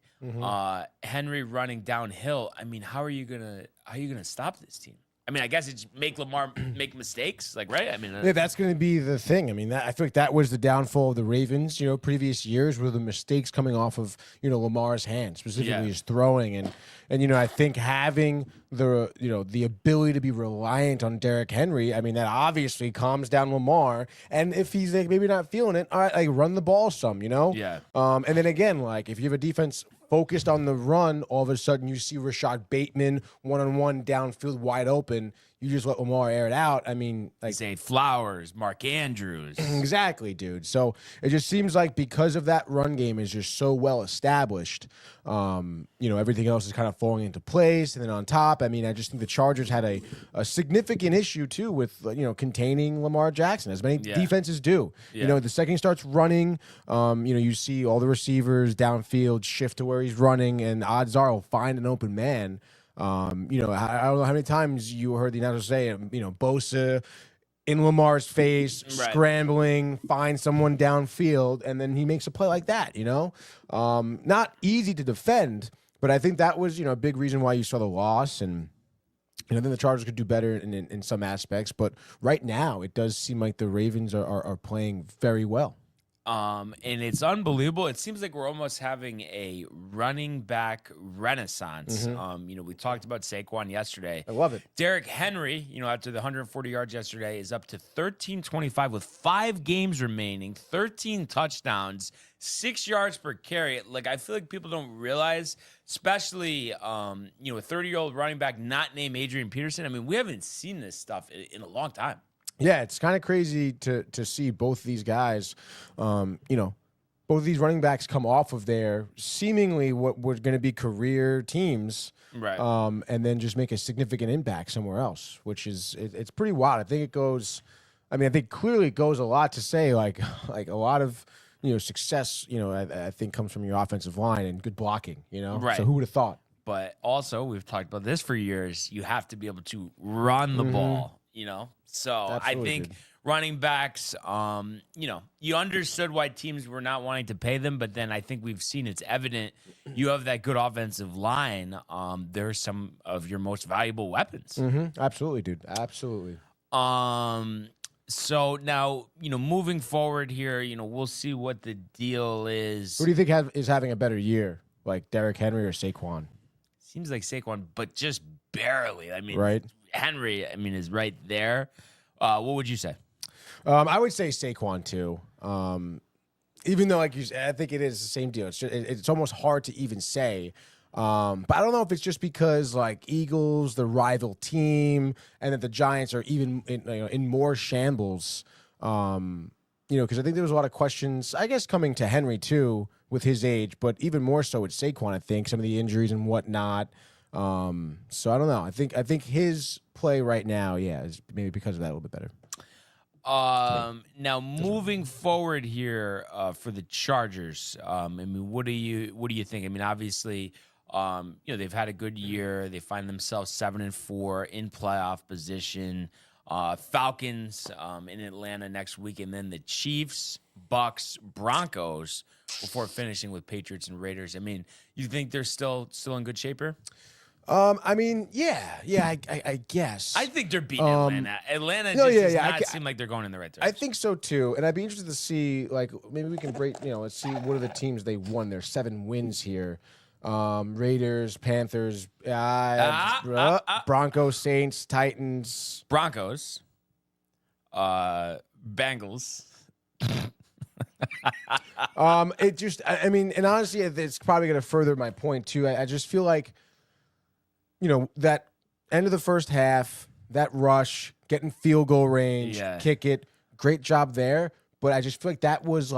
Henry running downhill. I mean, how are you gonna stop this team? I mean, I guess it's make Lamar make mistakes, right? I mean, Yeah, that's going to be the thing. I mean, I feel like that was the downfall of the Ravens. Previous years were the mistakes coming off of Lamar's hands, specifically his throwing, and I think having the ability to be reliant on Derrick Henry. I mean, that obviously calms down Lamar. And if he's maybe not feeling it, all right, run the ball some, Yeah. And then again, if you have a defense focused on the run, all of a sudden you see Rashad Bateman one-on-one downfield wide open. You just let Lamar air it out. I mean, Zay Flowers, Mark Andrews. Exactly, dude. So it just seems like because of that run game is just so well established, everything else is kind of falling into place. And then on top, I mean, I just think the Chargers had a significant issue too with containing Lamar Jackson, as many defenses do. Yeah. The second he starts running, you see all the receivers downfield shift to where he's running, and odds are he'll find an open man. I don't know how many times you heard the announcer say, Bosa in Lamar's face, scrambling, find someone downfield, and then he makes a play like that, Not easy to defend, but I think that was, a big reason why you saw the loss. And, then the Chargers could do better in some aspects. But right now, it does seem like the Ravens are playing very well. And it's unbelievable. It seems like we're almost having a running back renaissance. We talked about Saquon yesterday. I love it. Derrick Henry, after the 140 yards yesterday, is up to 1325 with 5 games remaining, 13 touchdowns, 6 yards per carry. I feel like people don't realize, especially, a 30-year-old running back not named Adrian Peterson. I mean, we haven't seen this stuff in a long time. Yeah, it's kind of crazy to see both these guys, both of these running backs come off of their seemingly what were going to be career teams, right? And then just make a significant impact somewhere else, which is it's pretty wild. I think clearly it goes a lot to say like a lot of success. I think comes from your offensive line and good blocking. Right. So who would have thought? But also, we've talked about this for years. You have to be able to run the ball. So Absolutely, I think dude. running backs, you understood why teams were not wanting to pay them, but then I think we've seen it's evident you have that good offensive line. They're some of your most valuable weapons. Absolutely, dude. Absolutely. So now, moving forward here, we'll see what the deal is. Who do you think is having a better year, like Derrick Henry or Saquon? Seems like Saquon, but just barely. I mean, right. Henry, is right there. What would you say? I would say Saquon too. Even though, like you said, I think it is the same deal. It's almost hard to even say. But I don't know if it's just because Eagles, the rival team, and that the Giants are even in more shambles. Because I think there was a lot of questions, I guess, coming to Henry too with his age, but even more so with Saquon. I think some of the injuries and whatnot. So I don't know. I think his play right now, is maybe because of that a little bit better. Now moving forward here, for the Chargers, what do you think? Obviously, they've had a good year. They find themselves 7-4 in playoff position. Falcons, in Atlanta next week, and then the Chiefs, Bucks, Broncos before finishing with Patriots and Raiders. You think they're still in good shape here? I guess. I think they're beating Atlanta. Atlanta does not seem like they're going in the right direction. I think so too, and I'd be interested to see, maybe we can break, let's see what are the teams they won. Their 7 wins here. Raiders, Panthers, Broncos, Saints, Titans. Broncos. Bengals. It just, and honestly, it's probably going to further my point too. I just feel like, that end of the first half, that rush, getting field goal range, kick it, great job there. But I just feel like that was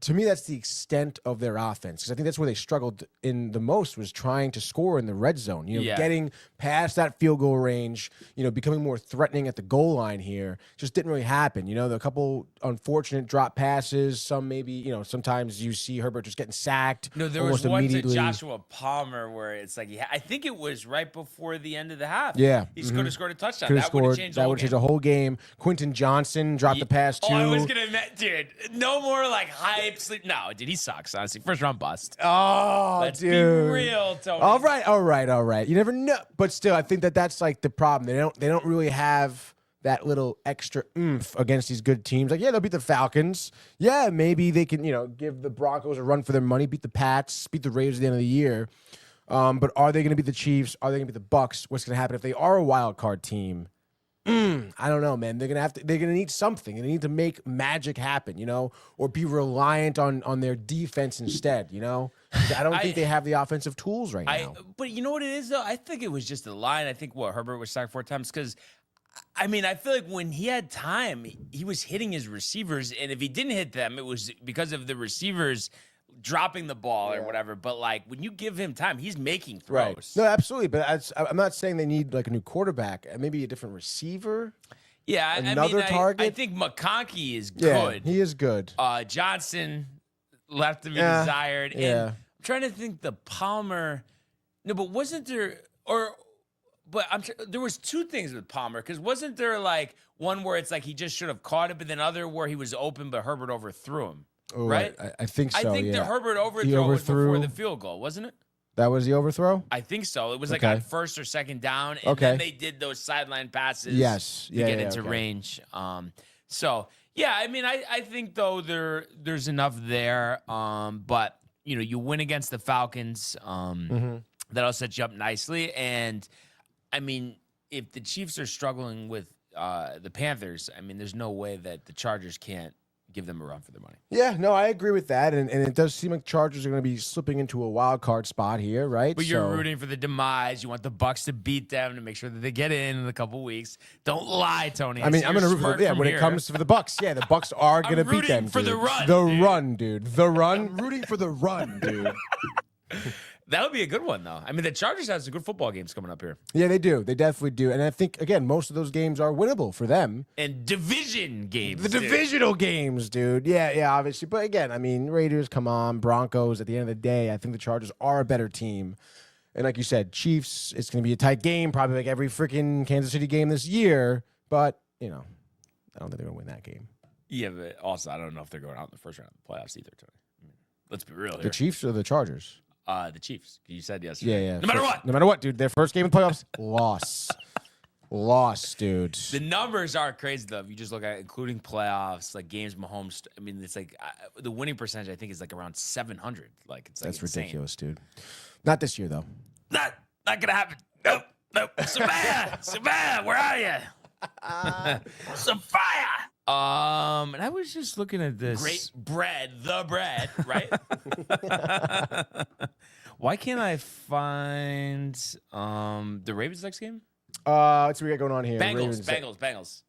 to me, that's the extent of their offense, because I think that's where they struggled in the most, was trying to score in the red zone. Getting past that field goal range, becoming more threatening at the goal line here, just didn't really happen. The couple unfortunate drop passes, some maybe, sometimes you see Herbert just getting sacked. No, there was one to Joshua Palmer where it's like, I think it was right before the end of the half. Yeah. He could have scored a touchdown. That would have changed the whole game. Quentin Johnson dropped the pass too. Oh, I was going to admit, dude, no more like hype sleep. No, dude, he sucks, honestly. First round bust. Oh, Let's dude. be real, Tony. All right. You never know. But still, I think that's like the problem. They don't really have that little extra oomph against these good teams. Like, yeah, they'll beat the Falcons. Yeah, maybe they can, give the Broncos a run for their money, beat the Pats, beat the Raiders at the end of the year. But are they going to beat the Chiefs? Are they going to beat the Bucks? What's going to happen if they are a wild card team? I don't know, man. They're gonna need something. They need to make magic happen, or be reliant on their defense instead, I don't think they have the offensive tools right now. But you know what it is, though? I think it was just the line. I think Herbert was sacked 4 times because, I feel like when he had time, he was hitting his receivers, and if he didn't hit them, it was because of the receivers dropping the ball or whatever. But like when you give him time, he's making throws. Right. No, absolutely. But I'm not saying they need like a new quarterback, maybe a different receiver. Yeah, another target. I think McConkey is good. Yeah, he is good. Johnson left to be desired. Yeah. And I'm trying to think the Palmer. No, but wasn't there there was 2 things with Palmer, because wasn't there like one where it's like he just should have caught it, but then other where he was open but Herbert overthrew him. Oh, right? I think so. I think the Herbert overthrow was before the field goal, wasn't it? That was the overthrow? I think so. It was like on first or second down, and then they did those sideline passes to get into range. So, yeah, I think, though, there's enough there. But, you win against the Falcons. That'll set you up nicely. And, if the Chiefs are struggling with the Panthers, there's no way that the Chargers can't give them a run for their money. Yeah, no, I agree with that. And it does seem like Chargers are going to be slipping into a wild card spot here, right? But you're rooting for the demise. You want the Bucks to beat them to make sure that they get in a couple weeks. Don't lie, Tony. I'm going to root for when it comes to the Bucks. Yeah, the Bucks are going to beat them. For the run. Run, dude. The run. I'm rooting for the run, dude. That'll be a good one, though. The Chargers have some good football games coming up here. Yeah, they do. They definitely do. And I think, again, most of those games are winnable for them. And division games. The divisional games, dude. Yeah, obviously. But again, Raiders, come on. Broncos, at the end of the day, I think the Chargers are a better team. And like you said, Chiefs, it's going to be a tight game, probably like every freaking Kansas City game this year. But, I don't think they're going to win that game. Yeah, but also, I don't know if they're going out in the first round of the playoffs either, Tony. Let's be real here. The Chiefs or the Chargers? The Chiefs. You said yesterday. Yeah. No matter what, dude. Their first game in playoffs, loss, dude. The numbers are crazy, though. If you just look at it, including playoffs, like games Mahomes. It's like the winning percentage, I think, is like around 700. Like it's like that's insane. ridiculous, dude. Not this year, though. Not gonna happen. Nope. Savannah, where are you? Some fire. And I was just looking at this. Great bread, the bread, right? Why can't I find the Ravens next game? What's we got going on here? Bengals.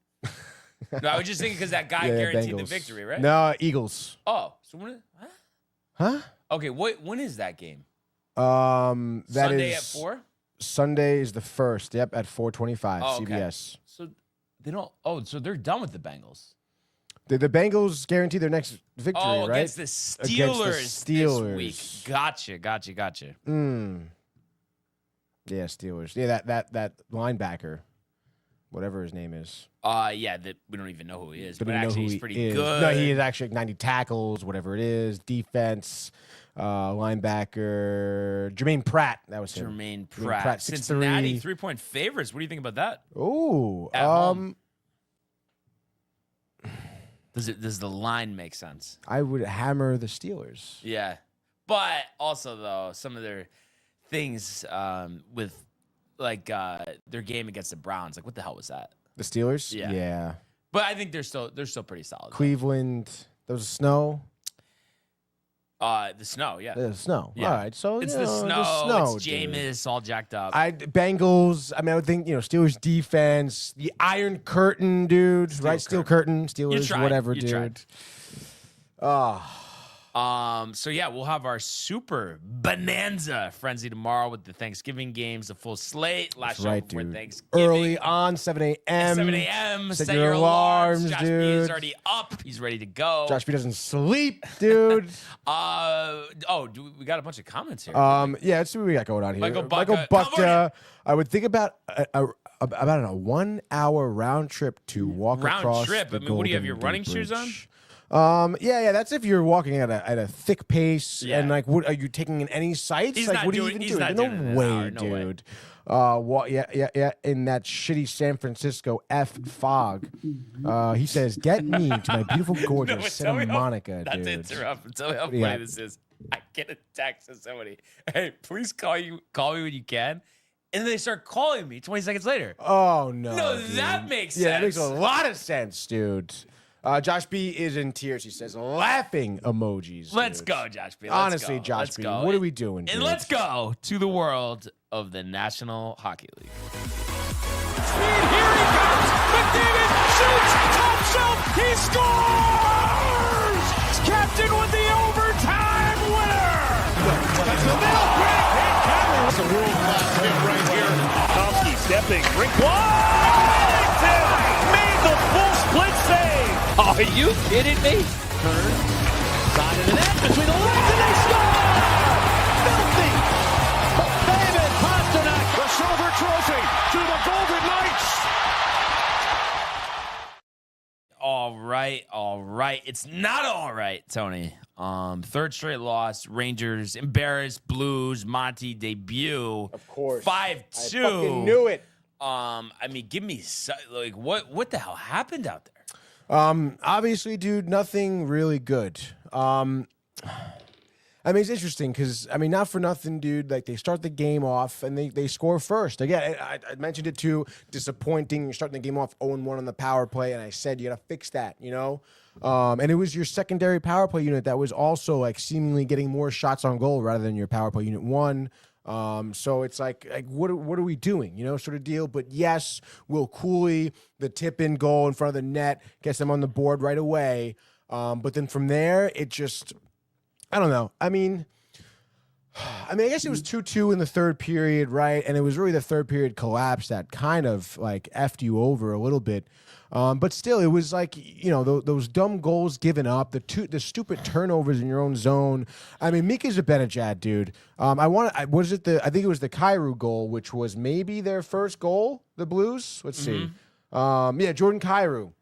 No, I was just thinking because that guy guaranteed the victory, right? No, Eagles. Oh, so when? Huh? Okay, when is that game? That Sunday is at 4. Sunday is the 1st. Yep, at 4:25. Okay. CBS. So they don't. Oh, so they're done with the Bengals. The Bengals guarantee their next victory, right? Against the Steelers this week. Gotcha. Yeah, Steelers. Yeah, that linebacker, whatever his name is. That we don't even know who he is, but actually he's pretty is. good. No, he is actually like 90 tackles, whatever it is. Defense, linebacker, Jermaine Pratt. That was him. Jermaine Pratt. Cincinnati 3-point favorites. What do you think about that? Ooh, Does the line make sense? I would hammer the Steelers. Yeah. But also, though, some of their things with, like, their game against the Browns, like, what the hell was that? The Steelers? Yeah. Yeah. But I think they're still pretty solid. Cleveland, there was snow. The snow, yeah. The snow. Yeah. All right. So It's the snow. It's Jameis all jacked up. Bengals. I would think Steelers defense, the Iron Curtain, dude. Steel Curtain. Steelers, whatever, You dude. tried. So yeah, we'll have our super bonanza frenzy tomorrow with the Thanksgiving games, the full slate. Last show Right, before dude. Thanksgiving. Early on, 7 a.m. 7 a.m. Set your alarms. Josh B dude. is already up. He's ready to go. Josh B doesn't sleep, dude. We got a bunch of comments here. Yeah, let's see what we got going on here. Michael Bucka. California. I would think about a 1 hour round trip to walk Round across trip? the I mean, what do you have, Golden your running Gate shoes on? Bridge. Yeah, that's if you're walking at a thick pace Yeah. and like, what are you taking in any sights? He's like, not what are you doing- even he's doing? not No doing it in an way, hour, no way. dude. Yeah. In that shitty San Francisco fog. He says, "Get me to my beautiful, gorgeous but Santa tell me Monica, Not dude." to interrupt, but tell me how do you funny got? this is. I get a text from somebody. Hey, please call me when you can. And they start calling me 20 seconds later. Oh no! No, dude. that makes Yeah, that makes a sense. lot of sense, dude. Josh B is in tears. He says, laughing emojis. Let's dude. go, Josh B. Let's Honestly, go. Josh Let's B, go. what are we doing? And dude? let's go to the world of the National Hockey League. Speed, here he comes. McDavid shoots, top shelf, he scores! Captain with the overtime winner! That's the middle, great hit, Cameron. That's a world-class hit right here. Tomsky stepping, rink Washington made the full split save. Are you kidding me? Turn, side of the net, between the legs, and they score! Filthy! David Pasternak, the silver trophy to the Golden Knights. All right. It's not all right, Tony. Third straight loss. Rangers embarrassed. Blues. Monty debut. Of course. 5-2. I fucking knew it. I mean, give me like what the hell happened out there? Obviously, dude, nothing really good. I mean, it's interesting because, I mean, not for nothing, dude. Like, they start the game off and they score first. Again, I mentioned it too. Disappointing. You're starting the game off 0-1 on the power play, and I said you got to fix that, you know? And it was your secondary power play unit that was also, like, seemingly getting more shots on goal rather than your power play unit 1. So it's like what are we doing, you know, sort of deal. But yes, Will Cooley, the tip-in goal in front of the net, gets them on the board right away. But then from there, it just, I don't know. I mean, I guess it was 2-2 in the third period, right? And it was really the third period collapse that kind of like effed you over a little bit. But still, it was like, you know, those dumb goals given up, the stupid turnovers in your own zone. I mean, Mika Zibanejad, dude. I think it was the Kyrou goal, which was maybe their first goal, the Blues. Let's see. Yeah, Jordan Kyrou.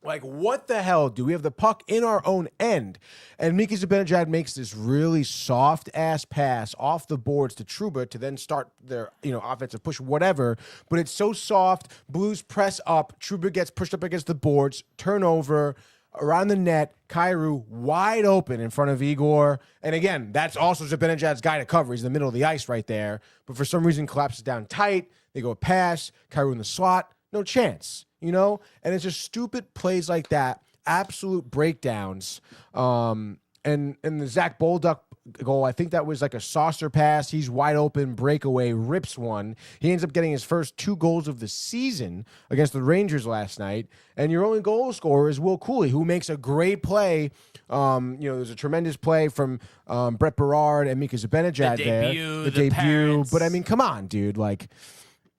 Like, what the hell, dude? We have the puck in our own end. And Mika Zibanejad makes this really soft-ass pass off the boards to Trouba to then start their, you know, offensive push, whatever. But it's so soft. Blues press up. Trouba gets pushed up against the boards. Turnover around the net. Kyrou wide open in front of Igor. And again, that's also Zibanejad's guy to cover. He's in the middle of the ice right there. But for some reason, collapses down tight. They go pass. Kyrou in the slot. No chance. You know, and it's just stupid plays like that, absolute breakdowns. And the Zach Bolduc goal, I think that was like a saucer pass. He's wide open, breakaway, rips one. He ends up getting his first 2 goals of the season against the Rangers last night. And your only goal scorer is Will Cooley, who makes a great play. You know, there's a tremendous play from Brett Berard and Mika Zibanejad there. The debut. Parents. But I mean, come on, dude, like.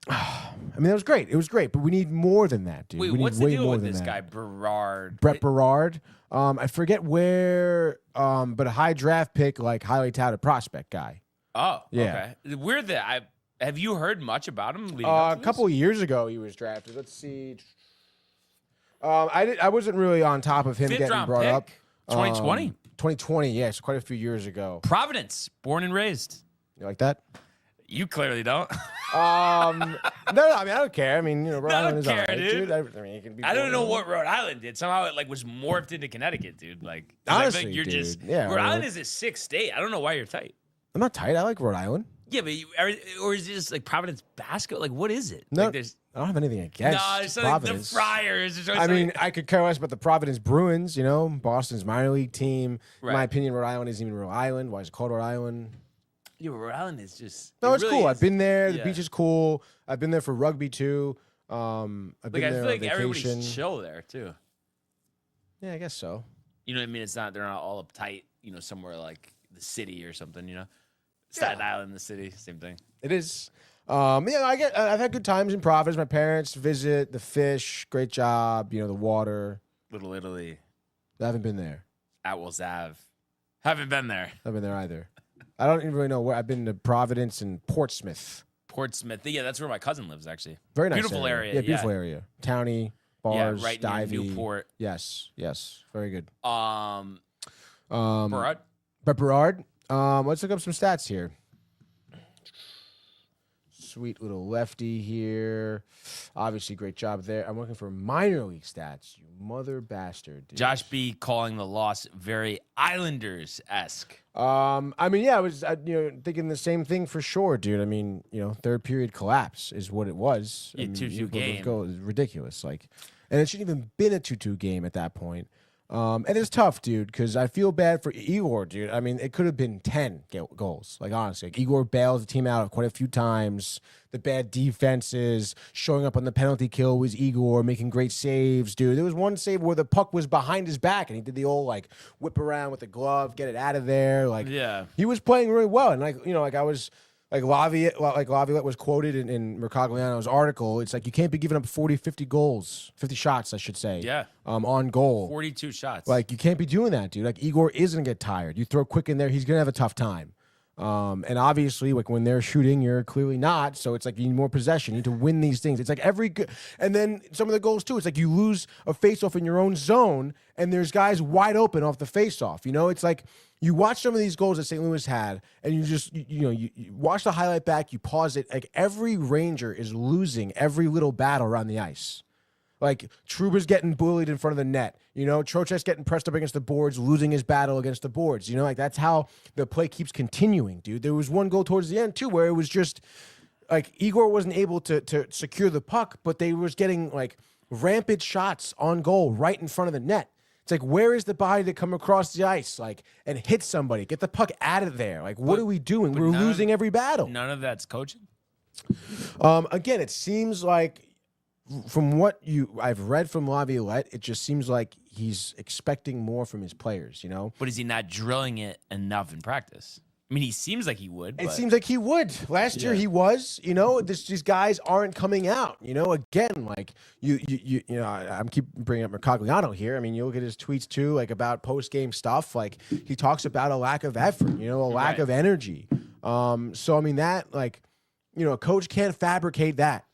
I mean, that was great. It was great, but we need more than that, dude. Wait, we need what's the way deal more with than this that. guy, Berard? Brett Berard. I forget where, but a high draft pick, like highly touted prospect guy. Oh, Yeah. okay. Weird that have you heard much about him? Leading A up to couple of years ago, he was drafted. Let's see. I wasn't really on top of him Fifth getting round brought pick? up. 2020. 2020, yes, quite a few years ago. Providence, born and raised. You like that? You clearly don't. No, I mean, I don't care. I mean, you know, Rhode I don't Island is care, all right, dude. I mean, you can be I don't born know in- what Rhode Island did. Somehow it like was morphed into Connecticut, dude. Like 'cause I Honestly, think you're dude. just Yeah, Rhode right. Island is a 6th state. I don't know why you're tight. I'm not tight. I like Rhode Island. Yeah, but or is it just like Providence basketball? Like what is it? No, Like there's I don't have anything against no, it's like the Providence. Friars. I mean, I could care less about the Providence Bruins, you know, Boston's minor league team. In Right. my opinion, Rhode Island isn't even Rhode Island. Why is it called Rhode Island? yeah, Rhode Island is just No, it it's really cool. is. I've been there. The Yeah. beach is cool. I've been there for rugby too. I've Like been I there feel on like everybody's vacation. chill there too. Yeah, I guess so. You know what I mean? They're not all uptight. somewhere like the city or something, Staten Island, the city, same thing. It is. I've had good times in Providence. My parents visit the fish. Great job. The water. Little Italy. I haven't been there. Atwell's Ave. Haven't been there. I haven't been there either. I don't even really know where. I've been to Providence and Portsmouth. Yeah, that's where my cousin lives, actually. Very nice. Beautiful area. Yeah, beautiful area. Towny, bars, right divey. near Newport. Yes. Very good. Berard? But Berard, let's look up some stats here. Sweet little lefty here. Obviously, great job there. I'm looking for minor league stats. You mother bastard, dude. Josh B calling the loss very Islanders-esque. I was thinking the same thing for sure, dude. Third period collapse is what it was. Yeah, 2-2 game. It was ridiculous. And it shouldn't even been a 2-2 game at that point. And it's tough, dude, because I feel bad for Igor, dude. It could have been 10 goals. Honestly. Igor bailed the team out quite a few times. The bad defenses, showing up on the penalty kill was Igor, making great saves, dude. There was one save where the puck was behind his back, and he did the old, whip around with the glove, get it out of there. He was playing really well. And, I was... Laviolette was quoted in Mercogliano's article. It's you can't be giving up 40, 50 goals, 50 shots, I should say. Yeah. On goal. 42 shots. You can't be doing that, dude. Igor is going to get tired. You throw quick in there, he's going to have a tough time. And obviously, when they're shooting, you're clearly not. So it's you need more possession. You need to win these things. It's every good. And then some of the goals, too. It's you lose a faceoff in your own zone, and there's guys wide open off the faceoff. It's you watch some of these goals that St. Louis had, and you just, you watch the highlight back, you pause it. Every Ranger is losing every little battle around the ice. Trouba's getting bullied in front of the net. Trocheck's getting pressed up against the boards, losing his battle against the boards. That's how the play keeps continuing, dude. There was one goal towards the end, too, where it was just, Igor wasn't able to secure the puck, but they was getting, rampant shots on goal right in front of the net. It's where is the body to come across the ice, and hit somebody? Get the puck out of there. What are we doing? We're losing every battle. None of that's coaching? Again, it seems from what I've read from Laviolette, it just seems he's expecting more from his players, But is he not drilling it enough in practice? He seems like he would. It seems like he would. Last year he was. These guys aren't coming out. Again, I'm keep bringing up Mercogliano here. You look at his tweets too, about post game stuff. He talks about a lack of effort. A lack of energy. That a coach can't fabricate that.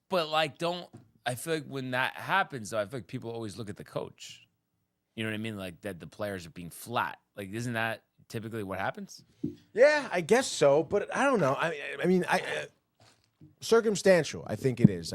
But I feel when that happens, though, I feel people always look at the coach. You know what I mean? That the players are being flat. Isn't that typically what happens? Yeah, I guess so, but I don't know. Circumstantial, I think it is.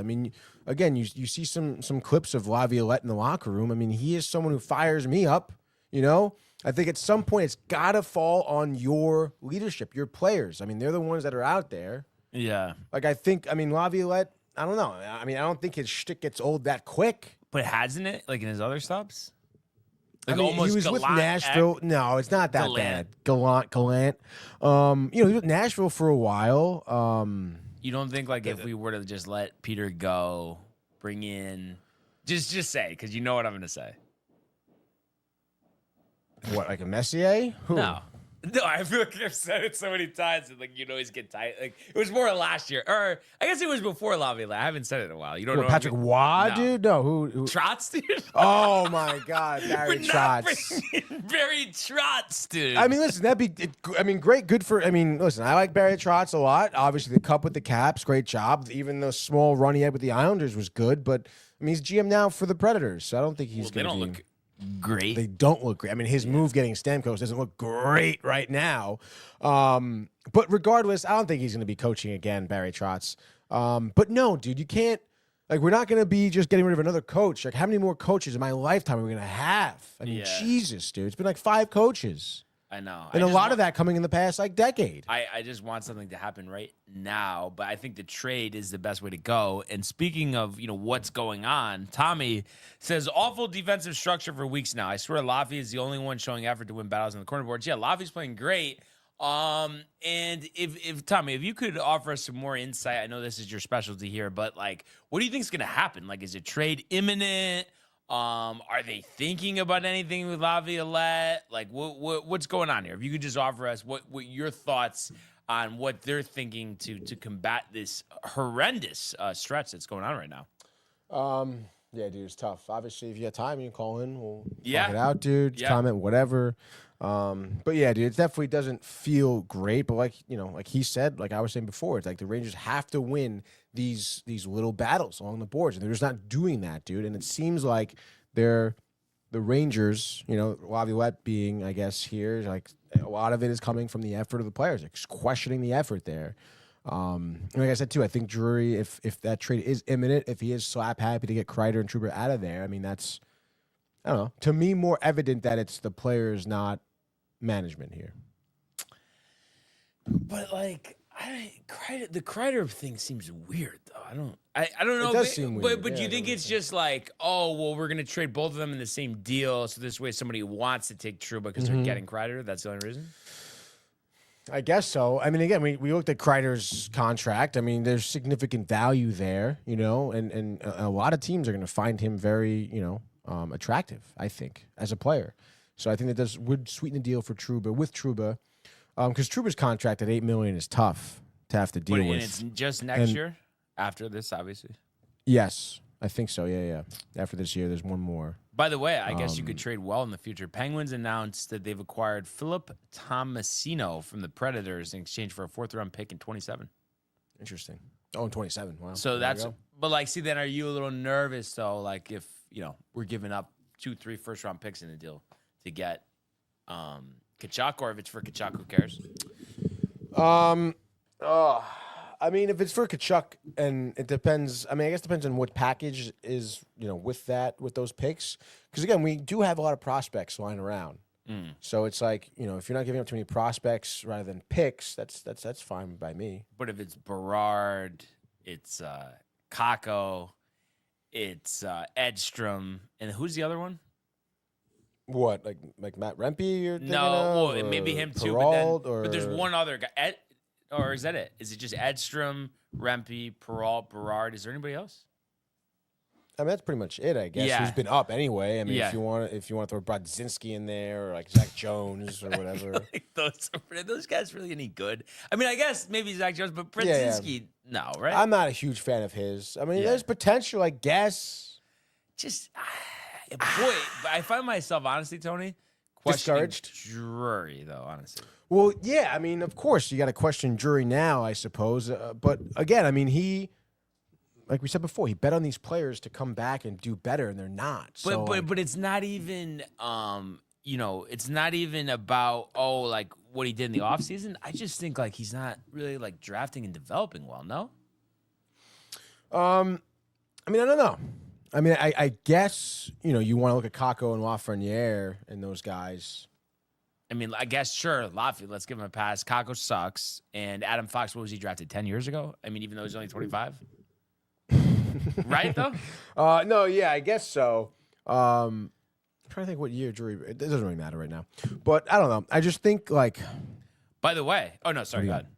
Again, you see some clips of Laviolette in the locker room. He is someone who fires me up, I think at some point it's got to fall on your leadership, your players. They're the ones that are out there. Yeah. I think, Laviolette, I don't know. I don't think his shtick gets old that quick. But hasn't it, in his other stops? He was with Nashville. No, it's not that bad. Gallant. He was with Nashville for a while. You don't think if we were to just let Peter go, bring in, just say, because you know what I'm going to say. What, a Messier? Who? No, I feel I've said it so many times that he's getting tight. It was more last year, or I guess it was before Laviolette. I haven't said it in a while. You don't know Patrick Waugh, dude? No, who? Trotz, dude. Oh my God, Barry Trotz. Barry Trotz, dude. Listen, that'd be. Great, good for. Listen, I like Barry Trotz a lot. Obviously, the cup with the Caps, great job. Even the small run he had with the Islanders was good. But he's GM now for the Predators, so I don't think he's going to. They don't look great. They don't look great. His move getting Stamkos doesn't look great right now. But regardless, I don't think he's going to be coaching again, Barry Trotz. But no, dude, you can't. We're not going to be just getting rid of another coach. How many more coaches in my lifetime are we going to have? Jesus, dude. It's been 5 coaches. I know. And a lot of that coming in the past decade. I just want something to happen right now, but I think the trade is the best way to go. And speaking of, what's going on, Tommy says awful defensive structure for weeks now. I swear Laffy is the only one showing effort to win battles on the corner boards. Yeah, Laffy's playing great. And if Tommy, if you could offer us some more insight, I know this is your specialty here, but what do you think is going to happen? Is it trade imminent? Are they thinking about anything with Laviolette? Like, what's going on here? If you could just offer us what your thoughts on what they're thinking to combat this horrendous stretch that's going on right now. Yeah, dude, it's tough. Obviously, if you got time, you can call in. We'll Yeah. talk it out, dude. Yeah. Comment, whatever. But yeah, dude, it definitely doesn't feel great. But like he said, like I was saying before, it's like the Rangers have to win these little battles along the boards, and they're just not doing that, dude. And it seems like the Rangers, Laviolette being, I guess, here, like a lot of it is coming from the effort of the players, like questioning the effort there. And like I said too, I think Drury, if that trade is imminent, if he is slap happy to get Kreider and Trouba out of there, I mean that's, I don't know, to me more evident that it's the players, not management here. But like, the Kreider thing seems weird though. I don't know. It does seem weird. But do you think it's just like, oh well, we're gonna trade both of them in the same deal, so this way somebody wants to take Trouba because they're getting Kreider? That's the only reason. I guess so. I mean, again, we looked at Kreider's contract. I mean, there's significant value there, and a lot of teams are going to find him very, attractive, I think, as a player. So I think that would sweeten the deal for Trouba, because Trouba's contract at $8 million is tough to have to deal with. And it's just next year after this, obviously. Yes, I think so. Yeah. After this year, there's one more. By the way, I guess you could trade well in the future. Penguins announced that they've acquired Philip Tomasino from the Predators in exchange for a 4th-round pick in 27. Interesting. Oh, in 27. Wow. So but like, see, then are you a little nervous though? Like if, we're giving up 2-3 first-round picks in the deal to get Tkachuk, or if it's for Tkachuk, who cares? I mean, if it's for Tkachuk, and it depends. I mean, I guess it depends on what package is, with those picks. Because again, we do have a lot of prospects lying around. So it's like, if you're not giving up too many prospects rather than picks, that's fine by me. But if it's Berard, it's Kakko, it's Edstrom, and who's the other one? What, like Matt Rempe? You're thinking No, of, well, maybe him too. Perrault, But there's one other guy. Or is that it? Is it just Edstrom, Rempe, Perrault, Berard? Is there anybody else? I mean, that's pretty much it, I guess. Yeah. Who's been up anyway? I mean, Yeah. if you want to throw Brodzinski in there, or like Zach Jones or whatever. Like those guys really any good? I mean, I guess maybe Zach Jones, but Yeah. Brodzinski, no, right? I'm not a huge fan of his. I mean, Yeah. there's potential, I guess. Just boy, I find myself honestly, Tony, questioning Discouraged? Drury though. Honestly, Well, yeah, I mean, of course, you got to question Drury now, I suppose. But again, I mean, he, like we said before, he bet on these players to come back and do better, and they're not. So, but it's not even it's not even about like what he did in the offseason. I just think like he's not really like drafting and developing well. No. I mean, I don't know. I mean, I guess, you want to look at Kakko and Lafreniere and those guys. I mean, I guess, sure, Lafayette, let's give him a pass. Kakko sucks. And Adam Fox, what was he drafted, 10 years ago? I mean, even though he's only 25? Right, though? No, yeah, I guess so. I'm trying to think what year Drury. It doesn't really matter right now. But I don't know. I just think, like. By the way. Oh, no, sorry, go ahead.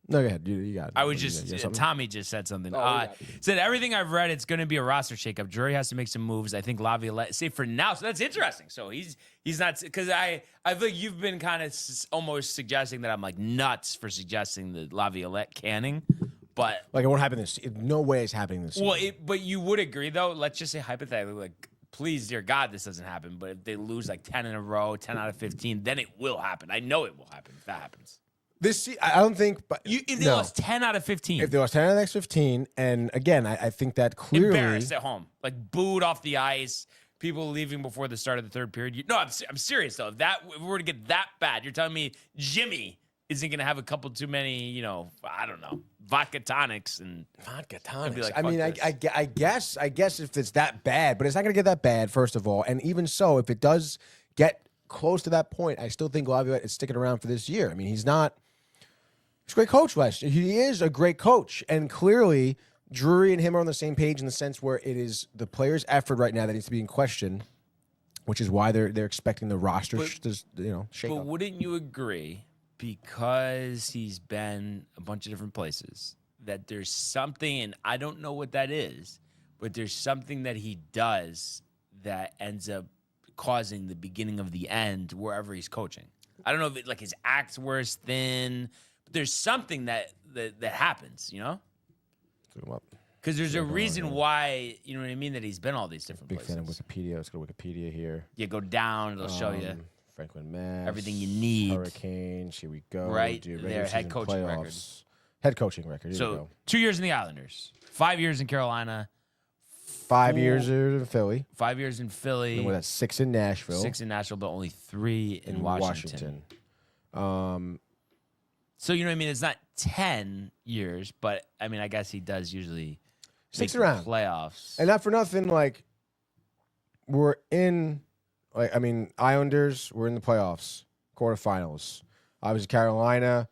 No, go ahead. You got it. I was just, Tommy just said something. got Said everything I've read, it's going to be a roster shakeup. Drury has to make some moves. I think Laviolette, say for now. So that's interesting. So he's not, because I feel like you've been kind of almost suggesting that I'm like nuts for suggesting the Laviolette canning. But like, it won't happen this. No way it's happening this well, season. but you would agree, though. Let's just say hypothetically, like, please, dear God, this doesn't happen. But if they lose like 10 in a row, 10 out of 15, then it will happen. I know it will happen if that happens. I don't think. But If they lost 10 out of 15. If they lost 10 out of the next 15, and again, I think that clearly. Embarrassed at home. Like booed off the ice. People leaving before the start of the third period. No, I'm serious, though. If we were to get that bad, you're telling me Jimmy isn't going to have a couple too many, I don't know, vodka tonics and vodka tonics. Like, I mean, I guess if it's that bad, but it's not going to get that bad, first of all. And even so, if it does get close to that point, I still think Laviolette is sticking around for this year. I mean, he's not. He's a great coach, Wes. He is a great coach. And clearly, Drury and him are on the same page in the sense where it is the player's effort right now that needs to be in question, which is why they're expecting the roster shake But up. wouldn't you agree, because he's been a bunch of different places, that there's something, and I don't know what that is, but there's something that he does that ends up causing the beginning of the end wherever he's coaching. I don't know if like his acts were as thin, but there's something that happens, you know? Because there's a reason why, you know what I mean, that he's been all these different places. Big fan of Wikipedia. Let's go to Wikipedia here. You go down, it'll show you Franklin, Mass. everything you need. Hurricanes, here we go. Right Dude, there, head coaching record. Head coaching record, here we So go. 2 years in the Islanders, 5 years in Carolina, 5 years in Philly. 5 years in Philly. Then we're at 6 in Nashville. 6 in Nashville, but only 3 in Washington. So, you know what I mean? It's not 10 years, but, I mean, I guess he does usually Sticks make the around. playoffs. And not for nothing, like, we're in, like, I mean, Islanders, we're in the playoffs, quarterfinals. Obviously, Carolina,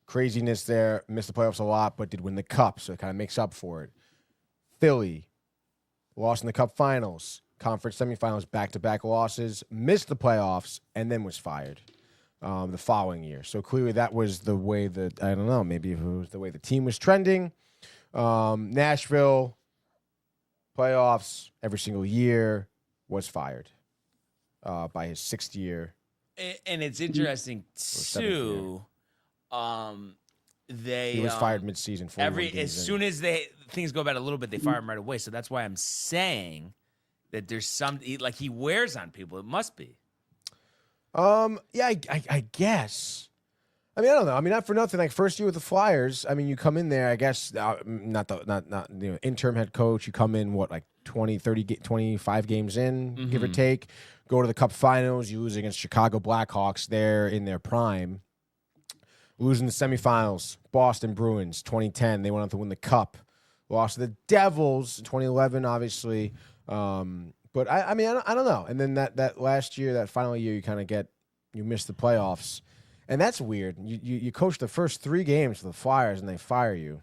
craziness there, missed the playoffs a lot, but did win the cup, so it kind of makes up for it. Philly, lost in the cup finals, conference semifinals, back-to-back losses, missed the playoffs, and then was fired the following year. So clearly that was the way that, I don't know, maybe it was the way the team was trending. Nashville, playoffs every single year, was fired by his 6th year. And it's interesting, too. He was fired mid-season. As soon as things go bad a little bit, they fire him right away. So that's why I'm saying that there's like he wears on people. It must be. Yeah, I guess. I mean, I don't know. I mean, not for nothing. Like first year with the Flyers. I mean, you come in there. I guess not interim head coach. You come in like 20, 30, 25 games in, give or take. Go to the Cup Finals. You lose against Chicago Blackhawks. There in their prime. Losing the semifinals. Boston Bruins 2010. They went on to win the Cup. Lost to the Devils in 2011, obviously. But I mean, I don't know. And then that last year, that final year, you miss the playoffs. And that's weird. You coach the first 3 games for the Flyers, and they fire you.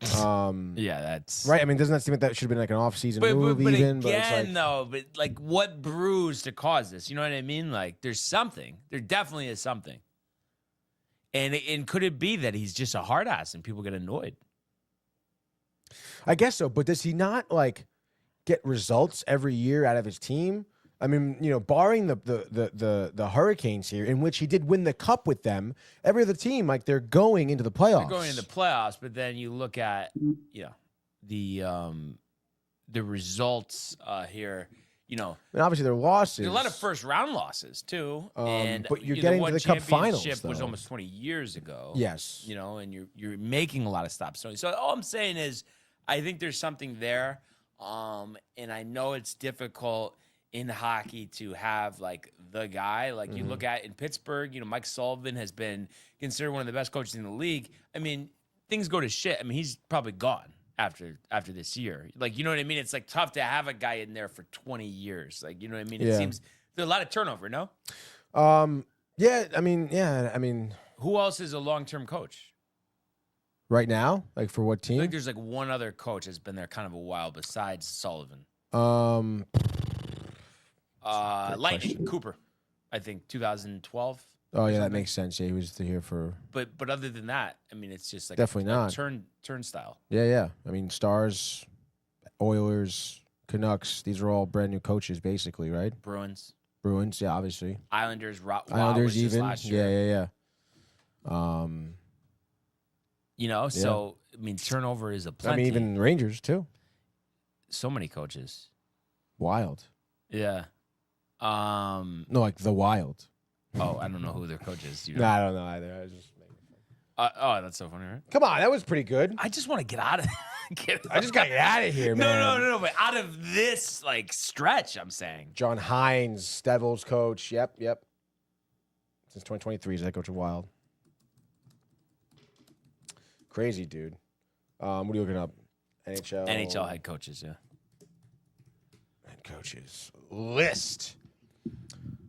Yeah, that's right. I mean, doesn't that seem like that should have been like an off-season move? But even? Again, but like, what brews to cause this? You know what I mean? Like, there's something. There definitely is something. And could it be that he's just a hard ass and people get annoyed? I guess so. But does he not like get results every year out of his team? I mean, you know, barring the Hurricanes here, in which he did win the Cup with them, every other team, like, they're going into the playoffs. They're going into the playoffs, but then you look at, you know, the results here, you know. And obviously their losses. There's a lot of first-round losses, too. But you're getting to the Cup Finals, championship was though. almost 20 years ago. Yes. You know, and you're making a lot of stops. So all I'm saying is I think there's something there, and I know it's difficult in hockey to have like the guy, like you look at in Pittsburgh, you know, Mike Sullivan has been considered one of the best coaches in the league. I mean, things go to shit. I mean, he's probably gone after this year. Like, you know what I mean? It's like tough to have a guy in there for 20 years. Like, you know what I mean? It seems there's a lot of turnover, no? Yeah, I mean, who else is a long-term coach? Right now? Like for what team? I think there's like one other coach that's been there kind of a while besides Sullivan. Lightning, Cooper, I think 2012. Oh yeah, that makes sense. Yeah, he was here for. But other than that, I mean, it's just like definitely not turnstile. Yeah. I mean, Stars, Oilers, Canucks. These are all brand new coaches, basically, right? Bruins, yeah, obviously. Islanders, Islanders even. Last year. Yeah. You know, so I mean, turnover is a plenty. I mean, even Rangers too. So many coaches. Wild. Yeah. No, like the Wild. Oh, I don't know who their coach is. No, I don't know either. I was just making fun. Oh, that's so funny, right? Come on, that was pretty good. I just want to get out of I just gotta get out of here, man. No, but out of this like stretch, I'm saying. John Hines, Devils coach. Yep. Since 2023, he's head coach of Wild. Crazy, dude. What are you looking up? NHL head coaches, yeah. Head coaches list.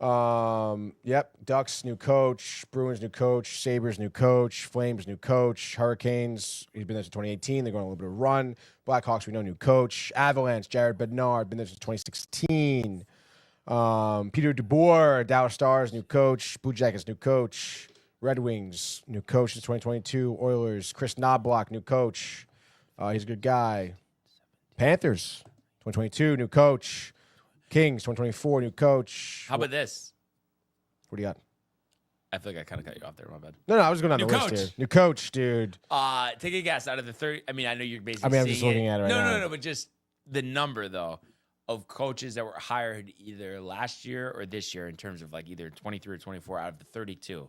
Yep. Ducks new coach, Bruins new coach, Sabres new coach, Flames new coach, Hurricanes. He's been there since 2018. They're going on a little bit of a run. Blackhawks, we know, new coach. Avalanche, Jared Bednar, been there since 2016. Peter DeBoer, Dallas Stars new coach. Blue Jackets new coach. Red Wings new coach since 2022. Oilers, Chris Knobloch new coach. He's a good guy. Panthers 2022 new coach. Kings 2024 new coach. How about this? What do you got? I feel like I kind of cut you off there. My bad. No, I was going on New the list coach. here. New coach, dude. Take a guess out of the 30. I mean, I know you're basically. I'm just looking at it right now. No, but just the number though of coaches that were hired either last year or this year in terms of like either 23 or 24 out of the 32.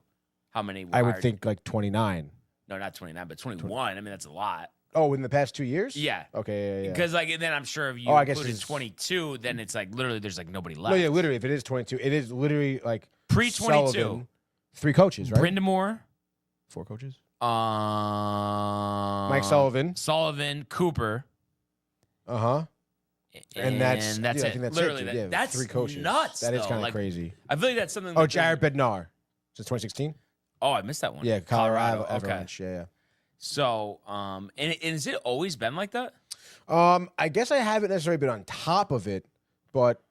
How many? Were I would hired? think like 29. No, not 29, but 21. I mean, that's a lot. Oh, in the past 2 years? Yeah. Okay, yeah. Because like, and then I'm sure if you I guess included it's- 22, then it's like literally there's like nobody left. No, yeah, literally, if it is 22, it is literally like Pre-22. Sullivan, 3 coaches, right? Brindamore, 4 coaches. Mike Mike Sullivan, Cooper, Uh-huh. And that's that's yeah, it. I think that's Literally, it, dude. Yeah, that's 3 coaches. nuts. That is though. kind of Like, crazy. I feel like that's something. Oh, like Jared Bednar. Since 2016? Oh, I missed that one. Yeah, Colorado Okay. Avalanche. Yeah. So, and has it always been like that? I guess I haven't necessarily been on top of it, but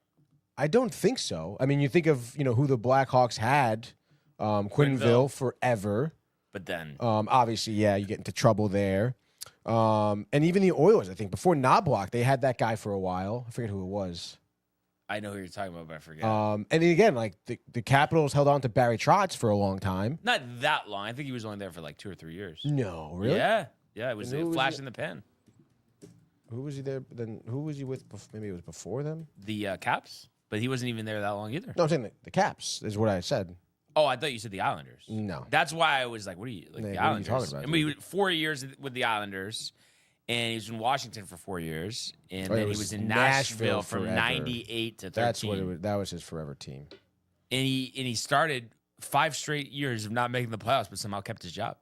I don't think so. I mean, you think of, who the Blackhawks had, Quinville forever. But then, Obviously, yeah, you get into trouble there. And even the Oilers, I think, before Knobloch, they had that guy for a while. I forget who it was. I know who you're talking about, but I forget. And then again, like the Capitals held on to Barry Trotz for a long time. Not that long. I think he was only there for like 2 or 3 years. No, really? Yeah. It was And a who was flash it? in the pan. Who was he there? Then who was he with? Maybe it was before them. The Caps, but he wasn't even there that long either. No, I'm saying the Caps is what I said. Oh, I thought you said the Islanders. No. That's why I was like, what are you, like Yeah, the what are you Islanders? talking about, I mean, 4 years with the Islanders, and he was in Washington for 4 years, and Oh, it then he was was in Nashville Nashville from forever. 98 to 13. That's what it was. That was his forever team. And he started 5 straight years of not making the playoffs, but somehow kept his job.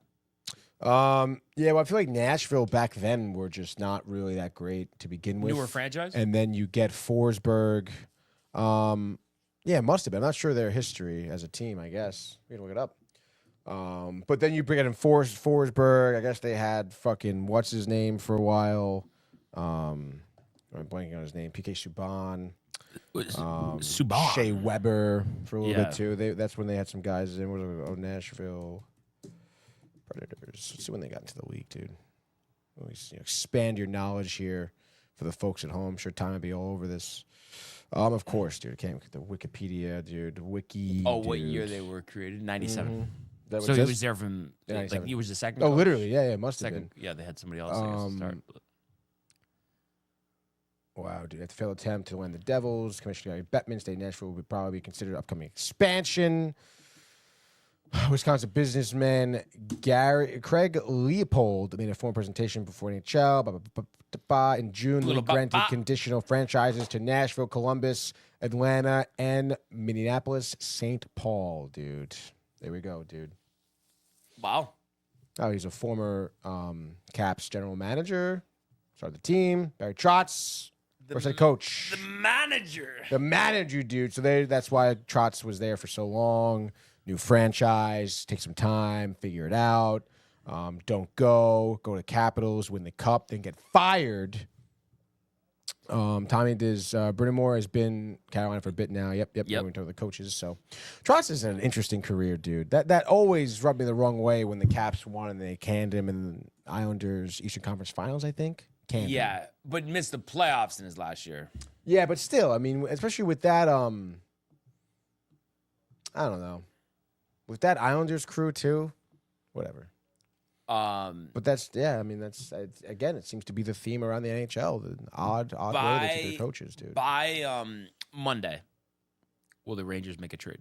Yeah, well, I feel like Nashville back then were just not really that great to begin with. Newer franchise? And then you get Forsberg. Yeah, it must have been. I'm not sure their history as a team, I guess. We can look it up. But then you bring in Forsberg. I guess they had fucking what's his name for a while. I'm blanking on his name. PK Subban. Subban. Shea Weber for a little Yeah. bit too. That's when they had some guys in. Nashville Predators. Let's see when they got into the league, dude. Always expand your knowledge here for the folks at home. I'm sure time would be all over this. Of course, dude. I can't get the Wikipedia, dude. Wiki. Oh, what dude. year they were created? 97. Is that what So it he says? was there from, Yeah, like, 97. he was the second Oh, coach? literally. Yeah, it must have Second, been. yeah, they had somebody else, I guess, to start. Wow, dude. At the failed attempt to win the Devils, Commissioner Gary Bettman stated Nashville would probably be considered upcoming expansion. Wisconsin businessman Craig Leopold made a formal presentation before NHL. In June, Little they granted ba-ba. conditional franchises to Nashville, Columbus, Atlanta, and Minneapolis, St. Paul, dude. There we go, dude. Wow. Oh, he's a former Caps general manager. Started the team. Barry Trotz, first head coach. The manager. The manager, dude. So that's why Trotz was there for so long. New franchise, take some time, figure it out. Don't go to Capitals, win the cup, then get fired. Tommy Brindamore has been Carolina for a bit now. Yep. We're talking about the coaches. So Trotz has an interesting career, dude. That always rubbed me the wrong way when the Caps won and they canned him in the Islanders Eastern Conference Finals, I think. Canned him. Yeah, but missed the playoffs in his last year. Yeah, but still, I mean, especially with that, I don't know. With that Islanders crew too, whatever. But that's I mean, again, it seems to be the theme around the NHL. The odd way they treat their coaches, dude. By Monday, will the Rangers make a trade?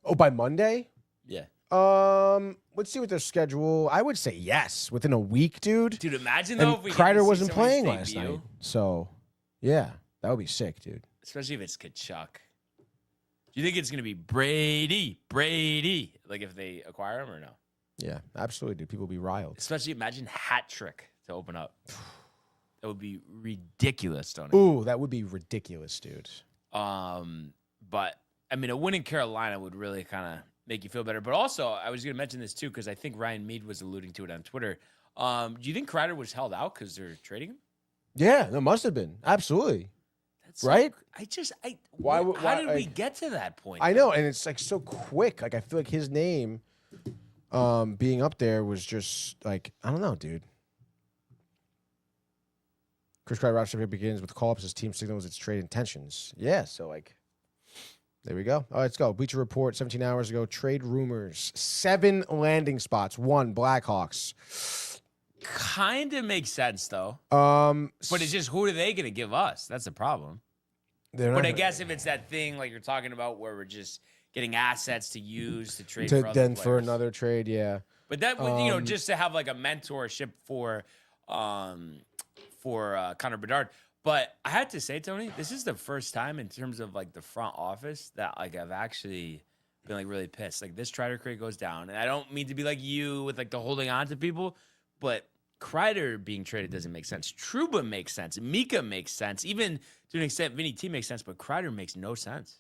Oh, by Monday? Yeah. Let's see what their schedule. I would say yes within a week, dude. Dude, imagine though And if we get to Kreider see wasn't somebody's playing last debut, night, so yeah, that would be sick, dude. especially if it's Kachuk. Do you think it's gonna be Brady? Like if they acquire him or no? Yeah, absolutely, dude. People will be riled. Especially imagine hat trick to open up. That would be ridiculous, don't it? Ooh, that would be ridiculous, dude. But I mean, a win in Carolina would really kind of make you feel better. But also, I was going to mention this too because I think Ryan Mead was alluding to it on Twitter. Do you think Kreider was held out because they're trading him? Yeah, there must have been. Absolutely. That's Right? How did we get to that point? I know, and it's like so quick. Like I feel like his name being up there was just like, I don't know, dude. Chris Kreider roster begins with call-ups as team signals its trade intentions. Yeah, so there we go. All right, let's go. Bleacher Report 17 hours ago. Trade rumors. 7 landing spots. 1 Blackhawks. Kind of makes sense though. But it's just, who are they going to give us? That's the problem. But I guess if it's that thing like you're talking about where we're just getting assets to use to trade for other players. For another trade, yeah. But that would, just to have like a mentorship for Connor Bedard. But I had to say, Tony, this is the first time in terms of like the front office that like I've actually been like really pissed. Like this Kreider trade goes down, and I don't mean to be like you with like the holding on to people, but Kreider being traded doesn't make sense. Trouba makes sense. Mika makes sense. Even to an extent, Vinny T makes sense, but Kreider makes no sense.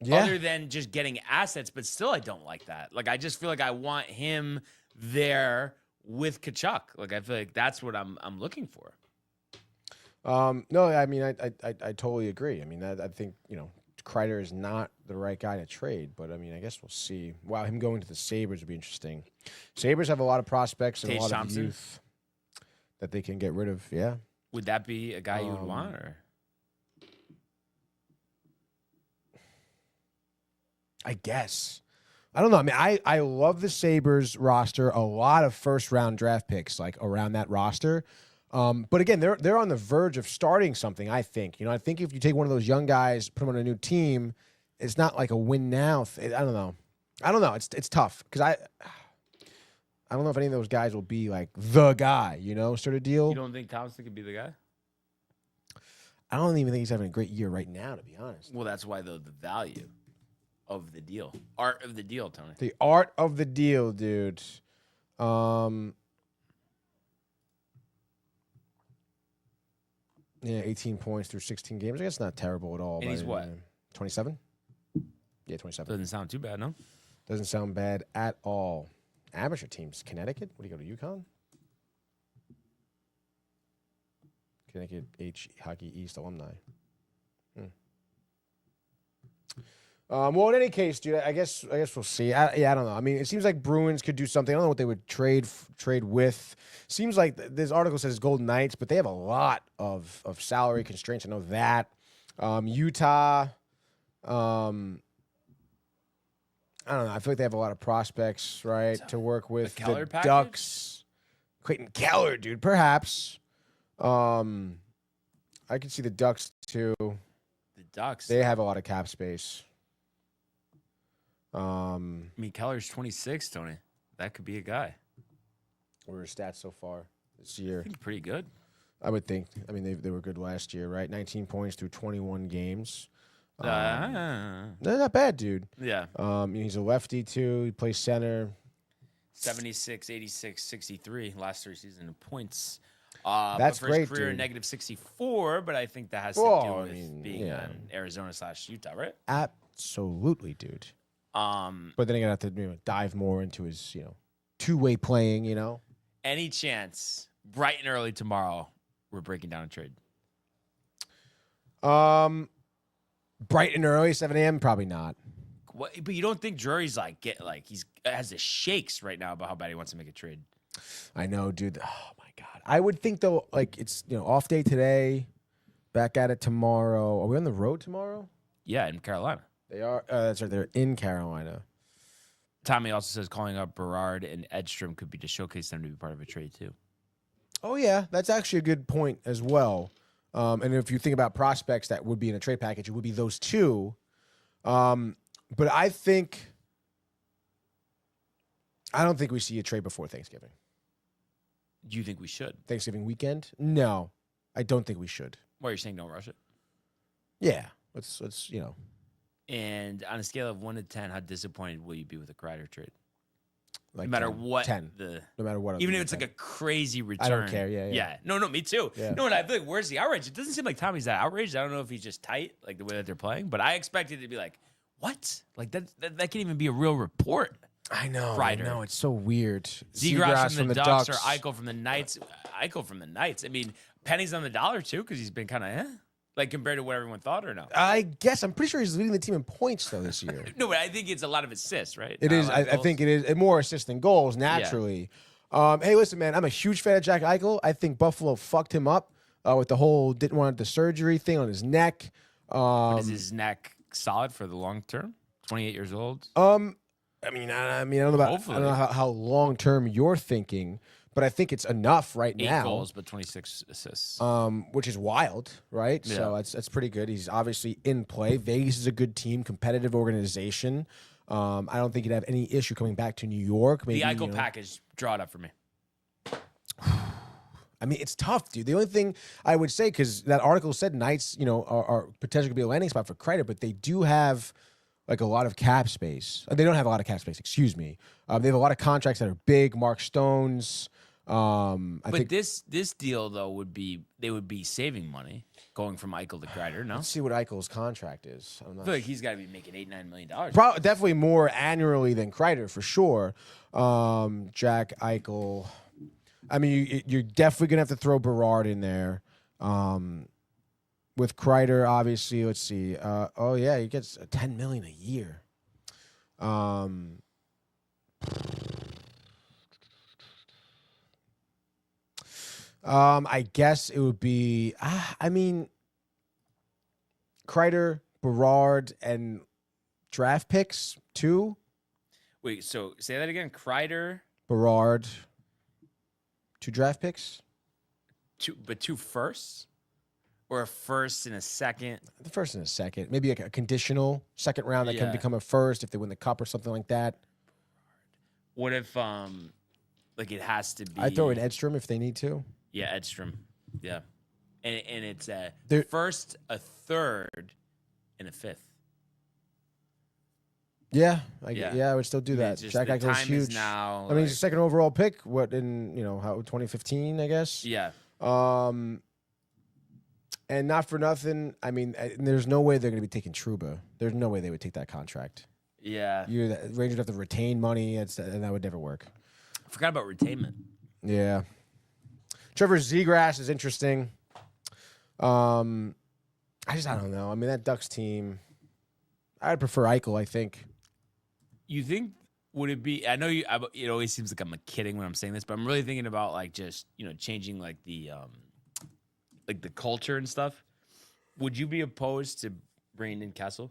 Yeah. Other than just getting assets, but still I don't like that. Like I just feel like I want him there with Kachuk. Like I feel like that's what I'm looking for. No, I mean I totally agree. I mean I think Kreider is not the right guy to trade, but I mean I guess we'll see. Wow, him going to the Sabres would be interesting. Sabres have a lot of prospects and Tage a lot Thompson of youth that they can get rid of. Yeah. Would that be a guy you would want, or? I guess. I don't know. I mean, I love the Sabres roster. A lot of first-round draft picks, like, around that roster. But, again, they're on the verge of starting something, I think. I think if you take one of those young guys, put them on a new team, it's not like a win now. I don't know. It's tough because I don't know if any of those guys will be, like, the guy, sort of deal. You don't think Thompson could be the guy? I don't even think he's having a great year right now, to be honest. Well, that's why, though, the value of the deal. Art of the deal, Tony. The art of the deal, dude. Yeah, 18 points through 16 games. I guess not terrible at all. And he's what? 27? Yeah, 27. Doesn't sound too bad, no? Doesn't sound bad at all. Amateur teams. Connecticut? What do you go to, UConn? Connecticut Hockey East alumni. Well, in any case, dude, I guess we'll see. I don't know. I mean, it seems like Bruins could do something. I don't know what they would trade with. Seems like this article says Golden Knights, but they have a lot of salary constraints. I know that. Utah. I don't know. I feel like they have a lot of prospects, right, to work with. The Keller package? Ducks. Clayton Keller, dude, perhaps. I could see the Ducks too. The Ducks. They have a lot of cap space. I mean, Keller's 26, Tony. That could be a guy. What are his stats so far this year? I think pretty good. I would think. I mean, they were good last year, right? 19 points through 21 games. They're not bad, dude. Yeah. He's a lefty, too. He plays center. 76, 86, 63 last 3 seasons in points. That's but for great, his career, dude. negative 64, but I think that has to do with being on Arizona/Utah, right? Absolutely, dude. But then you're gonna have to dive more into his, two-way playing, Any chance, bright and early tomorrow, we're breaking down a trade? Bright and early, 7 a.m. Probably not. What, but you don't think Drury's he's has the shakes right now about how bad he wants to make a trade? I know, dude. Oh my God. I would think though, like it's off day today, back at it tomorrow. Are we on the road tomorrow? Yeah, in Carolina. They are. That's right. They're in Carolina. Tommy also says calling up Berard and Edstrom could be to showcase them to be part of a trade too. Oh yeah, that's actually a good point as well. And if you think about prospects that would be in a trade package, it would be those two. But I don't think we see a trade before Thanksgiving. Do you think we should? Thanksgiving weekend? No, I don't think we should. Well, you're saying don't rush it? Yeah, let's. And on a scale of 1 to 10, how disappointed will you be with a Kreider trade? Like no matter 10, what 10. No matter what. Even if it's like a crazy return. I don't care. Yeah. No, me too. Yeah. No, and I feel like where's the outrage? It doesn't seem like Tommy's that outraged. I don't know if he's just tight, like the way that they're playing. But I expected it to be like, what? Like that can't even be a real report. I know. Kreider. I know. It's so weird. Zegras from the Ducks or Eichel from the Knights. Eichel from the Knights. I mean, pennies on the dollar too because he's been kind of like compared to what everyone thought or no? I guess I'm pretty sure he's leading the team in points though this year. No, but I think it's a lot of assists, right? It is. I think it is more assists than goals naturally. Hey, listen, man, I'm a huge fan of Jack Eichel. I think Buffalo fucked him up with the whole didn't want the surgery thing on his neck. Is his neck solid for the long term? 28 years old. I mean, I don't know about Hopefully. I don't know how long term you're thinking, but I think it's enough right 8 now. goals, but 26 assists. Which is wild, right? Yeah. So that's pretty good. He's obviously in play. Vegas is a good team, competitive organization. I don't think he'd have any issue coming back to New York. Maybe, The Eichel package, draw it up for me. I mean, it's tough, dude. The only thing I would say, because that article said Knights, are potentially could be a landing spot for Kreider, but they do have like a lot of cap space. They don't have a lot of cap space. Excuse me. They have a lot of contracts that are big. Mark Stone's. I think. This deal though they would be saving money going from Eichel to Kreider. No, Let's see what Eichel's contract is. I'm I not feel like he's got to be making $8-9 million. Definitely more annually than Kreider for sure. Jack Eichel. I mean, you're definitely gonna have to throw Berard in there. With Kreider, obviously, let's see. Oh yeah, he gets $10 million a year. I guess it would be. I mean, Kreider, Berard, and draft picks too. Wait, so say that again. Kreider, Berard, 2 draft picks. two firsts, or a first and a second. The first and a second, maybe like a conditional second round that can Yeah. become a first if they win the cup or something like that. What if like it has to be? I throw in Edstrom if they need to. Yeah, Edstrom. Yeah, and it's a There- first, a third, and a fifth. Yeah, Yeah. I would still do that. It's just Jack the Eichel's time is huge. now, I mean, he's a like- second overall pick. What in 2015, I guess. Yeah, And not for nothing. I mean, there's no way they're going to be taking Trouba. There's no way they would take that contract. yeah. Rangers have to retain money. And that would never work. I forgot about retainment. Yeah. Trevor Zegras is interesting. I don't know. I mean, that Ducks team, I'd prefer Eichel, I think. You think would it be? I know you. It always seems like I'm kidding when I'm saying this, but I'm really thinking about like just changing like the culture and stuff. Would you be opposed to bringing in Kessel?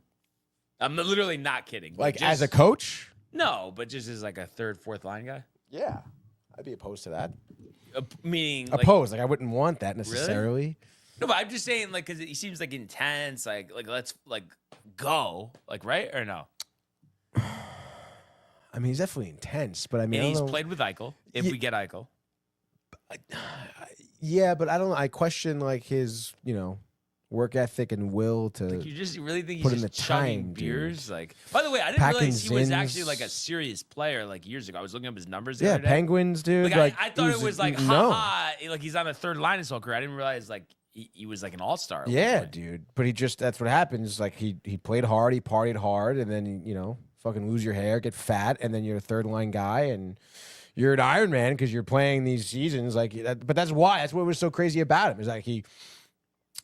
I'm literally not kidding. Like, as a coach? No, but just as like a third, fourth line guy. Yeah. I'd be opposed to that. Meaning Opposed. Like, I wouldn't want that necessarily. No, but I'm just saying like because he seems like intense. Like let's like go like right or no? I mean, he's definitely intense, but I mean, And I he's don't know. played with Eichel. If Ye- we get Eichel, Yeah, but I don't know. I question like his, work ethic and will to. like you just really think put he's in just the chugging time, beers? dude. Like, by the way, I didn't Packing realize he was Zins. actually like a serious player like years ago. I was looking up his numbers. The Yeah, other day. Penguins, dude. Like, I thought he it was like no. like he's on a third line his whole career. I didn't realize like he was like an all-star. Yeah, dude. But that's what happens. Like he played hard, he partied hard, and then fucking lose your hair, get fat, and then you're a third line guy, and you're an Iron Man because you're playing these seasons. Like, but that's why. That's what was so crazy about him. Is like he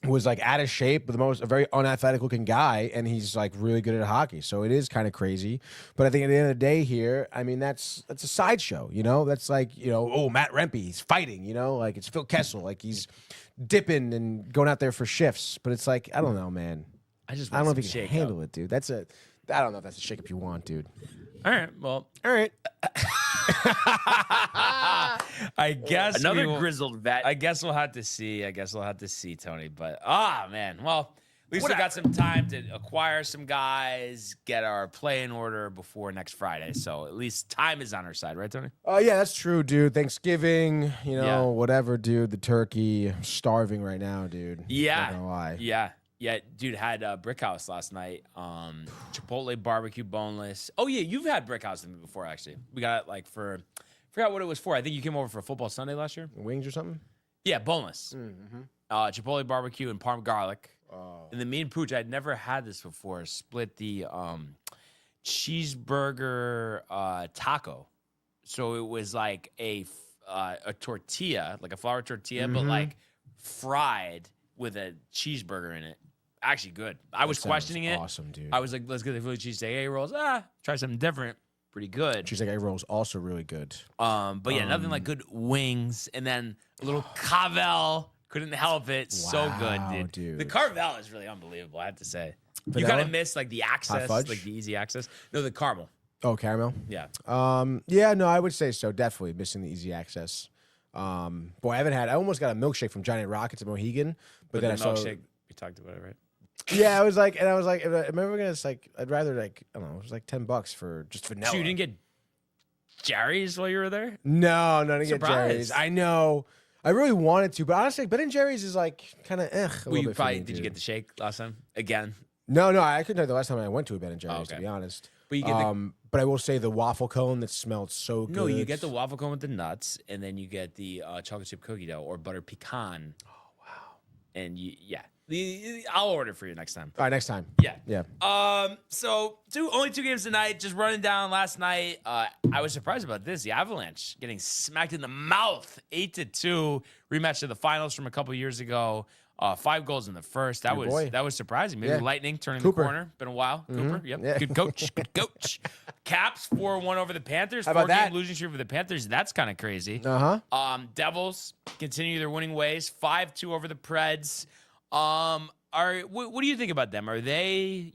was like out of shape, but a very unathletic looking guy, and he's like really good at hockey. So it is kind of crazy. But I think at the end of the day here, I mean that's a sideshow. That's like oh, Matt Rempe, he's fighting. Like it's Phil Kessel, like he's dipping and going out there for shifts. But it's like I don't know, man. I just I don't know if want he some can handle it, dude. I don't know if that's a shake-up you want, dude. All right, well, All right. I guess Another we will- grizzled vet. I guess we'll have to see. Tony. But man, well, at least we got some time to acquire some guys, get our play in order before next Friday. So at least time is on our side, right, Tony? Oh, yeah, that's true, dude. Thanksgiving, Yeah. whatever, dude. The turkey. I'm starving right now, dude. Yeah. Not gonna lie. Yeah, dude, had Brick House last night. Chipotle barbecue boneless. Oh yeah, you've had Brick House with me before, actually. We got it like forgot what it was for. I think you came over for a football Sunday last year. Wings or something? Yeah, boneless. Chipotle barbecue and parm garlic. Oh. And then me and Pooch, I'd never had this before, split the cheeseburger taco. So it was like a tortilla, like a flour tortilla, but like fried with a cheeseburger in it. Actually good. I was sounds questioning it. awesome, dude. I was like, let's get the Philly cheesesteak egg rolls. Try something different. pretty good. Cheesesteak egg roll is also really good. But yeah, nothing like good wings, and then a little Carvel. Couldn't help it. So good, dude. The Carvel is really unbelievable, I have to say. Vanilla? You kind of miss like the access, fudge? like the easy access. No, the caramel. Oh, caramel. Yeah. Yeah, no, I would say so. Definitely missing the easy access. Boy, I almost got a milkshake from Johnny Rockets at Mohegan, but then I saw. Milkshake, we talked about it, right? Yeah, I was like, if I'm gonna, like, I'd rather like, I don't know, it was like $10 for just vanilla. So you didn't get Jerry's while you were there? No, I didn't get Surprise. Jerry's. I know. I really wanted to, but honestly, Ben and Jerry's is like kind of Well, you probably did you get the shake last time again? No, I couldn't tell you the last time I went to a Ben and Jerry's, to be honest. But you get but I will say the waffle cone that smelled so good. No, you get the waffle cone with the nuts, and then you get the chocolate chip cookie dough or butter pecan. Oh wow! And I'll order for you next time. All right, next time. Yeah. So only 2 games tonight. Just running down last night. I was surprised about this. The Avalanche getting smacked in the mouth, 8-2 rematch of the finals from a couple years ago. 5 goals in the first. That was surprising. Maybe Lightning turning the corner. Been a while. Cooper. Yep. Yeah. Good coach. Good coach. Caps 4-1 over the Panthers. How about 4-game that? losing streak for the Panthers. That's kind of crazy. Devils continue their winning ways. 5-2 over the Preds. What do you think about them? Are they,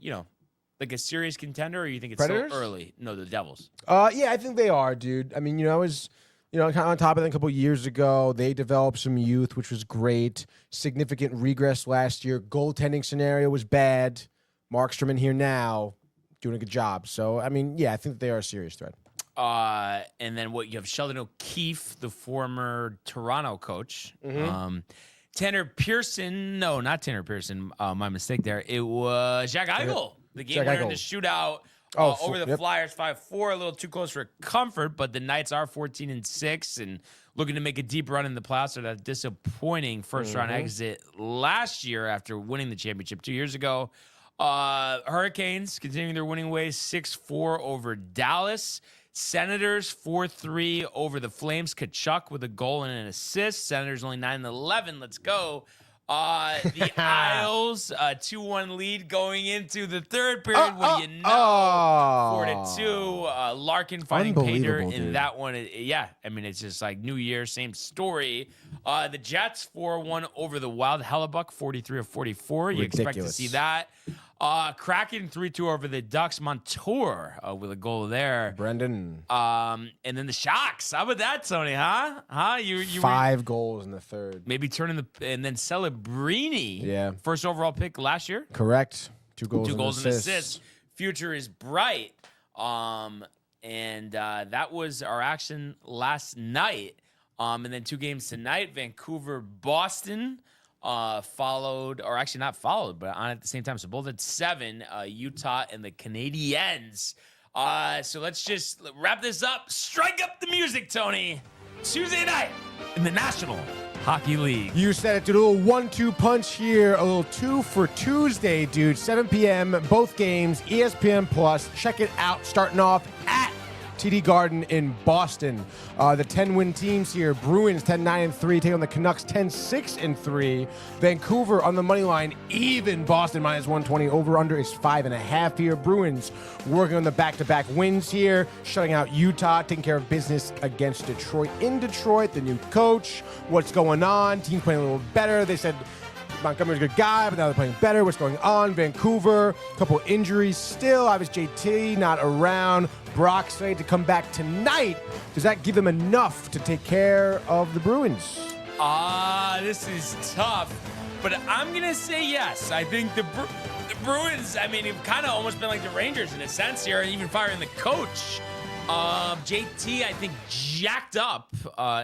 like a serious contender, or you think it's Predators? so early? No, the Devils. Yeah, I think they are, dude. I mean, I was, kind of on top of them a couple years ago. They developed some youth, which was great. Significant regress last year. Goaltending scenario was bad. Markstrom in here now, doing a good job. So, I mean, yeah, I think they are a serious threat. And then you have Sheldon O'Keefe, the former Toronto coach. Tanner Pearson. No, not Tanner Pearson. My mistake there. It was Jack Eichel. The game winner in the shootout over the Flyers 5-4. A little too close for comfort, but the Knights are 14-6 and looking to make a deep run in the playoffs after that disappointing first-round exit last year after winning the championship 2 years ago. Hurricanes continuing their winning ways, 6-4 over Dallas. Senators 4-3 over the Flames. Kachuk with a goal and an assist. Senators only 9-11. Let's go. The Isles 2-1 lead going into the third period. What do you know? 4-2. Larkin finding Painter in that one. I mean, it's just like New Year, same story. The Jets 4-1 over the Wild. Hellebuck 43 of 44. You expect to see that. Kraken 3-2 over the Ducks. Montour with a goal there. Brendan. And then the Sharks. How about that, Tony? Huh? You 5 goals in the third. maybe turning and then Celebrini. Yeah. First overall pick last year. Correct. 2 goals. 2 and goals and assists. assists. Future is bright. And that was our action last night. And then 2 games tonight. Vancouver, Boston. Followed, or actually not followed, but on at the same time. So both at 7, Utah and the Canadiens. So let's just wrap this up. Strike up the music, Tony. Tuesday night in the National Hockey League. You said it, dude. A little 1-2 punch here. A little 2 for Tuesday, dude. 7 p.m. Both games. ESPN Plus. Check it out. Starting off at TD Garden in Boston. The 10-win teams here. Bruins 10-9-3 take on the Canucks 10-6-3. Vancouver on the money line, even. Boston -120. Over/under is 5.5 here. Bruins working on the back-to-back wins here, shutting out Utah, taking care of business against Detroit. In Detroit, the new coach. What's going on? Team playing a little better. They said Montgomery's a good guy, but now they're playing better. What's going on? Vancouver, a couple injuries still. Obviously, JT not around. Brock's ready to come back tonight. Does that give them enough to take care of the Bruins? This is tough, but I'm going to say yes. I think the Bruins, I mean, have kind of almost been like the Rangers in a sense here, even firing the coach. JT, I think, jacked up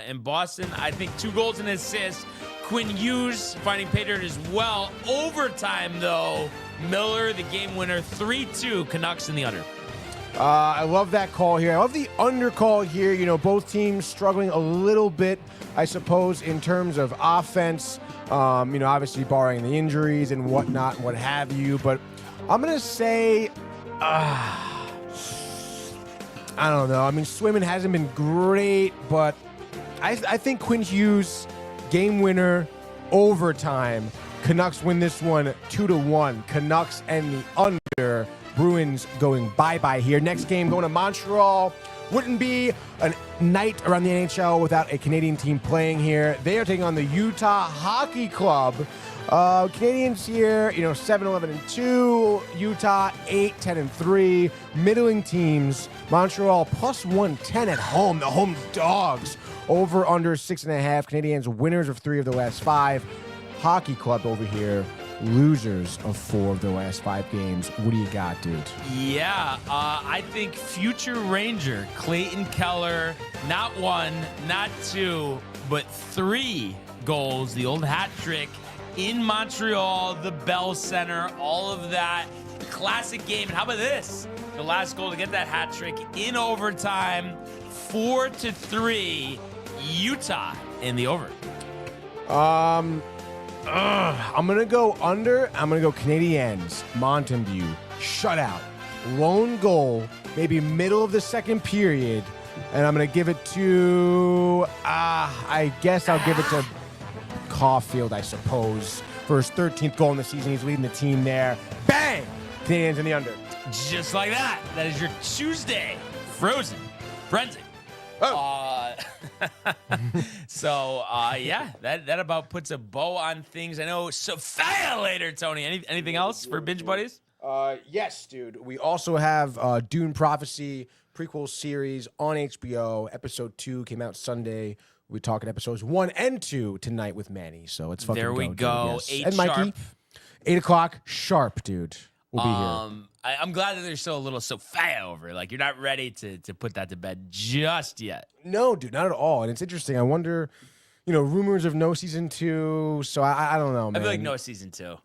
in Boston. I think 2 goals and assists. Quinn Hughes finding pay dirt as well. Overtime, though. Miller, the game winner, 3-2. Canucks in the under. I love that call here. I love the under call here. Both teams struggling a little bit, I suppose, in terms of offense. Obviously barring the injuries and whatnot and what have you. But I'm going to say, I don't know. I mean, Swayman hasn't been great, but I think Quinn Hughes, game winner, overtime. Canucks win this one 2-1. Canucks and the under. Bruins Bruins going bye-bye here. Next game going to Montreal. Wouldn't be a night around the NHL without a Canadian team playing here. They are taking on the Utah Hockey Club. Canadians here, 7-11-2. Utah 8-10-3. Middling teams. Montreal plus 110 at home. The home dogs. Over under 6.5. Canadians winners of 3 of the last 5. Hockey Club over here. Losers of 4 of the last 5 games. What do you got, dude? Yeah, I think future Ranger Clayton Keller, not 1, not 2, but 3 goals, the old hat trick in Montreal, the Bell Center, all of that. Classic game. And how about this? The last goal to get that hat trick in overtime, 4-3, Utah in the over. I'm going to go under. I'm going to go Canadiens. Mountain View. Shutout. Lone goal. Maybe middle of the second period. And I'm going to give it to, I guess I'll give it to Caulfield, I suppose. For his 13th goal in the season. He's leading the team there. Bang! Canadiens in the under. Just like that. That is your Tuesday Frozen Frenzy. So, yeah, that about puts a bow on things. I know Sophia later, Tony. Anything else for Binge Buddies? Yes, dude. We also have Dune Prophecy prequel series on HBO. Episode 2 came out Sunday. We're talking episodes 1 and 2 tonight with Manny. So it's fucking there we go. Dude, yes. 8 and Mikey, sharp. 8 o'clock sharp, dude. We'll be here. I'm glad that there's still a little Sophia over. Like, you're not ready to put that to bed just yet. No, dude, not at all. And it's interesting. I wonder, rumors of no season 2. So I don't know, man. I feel like no season 2.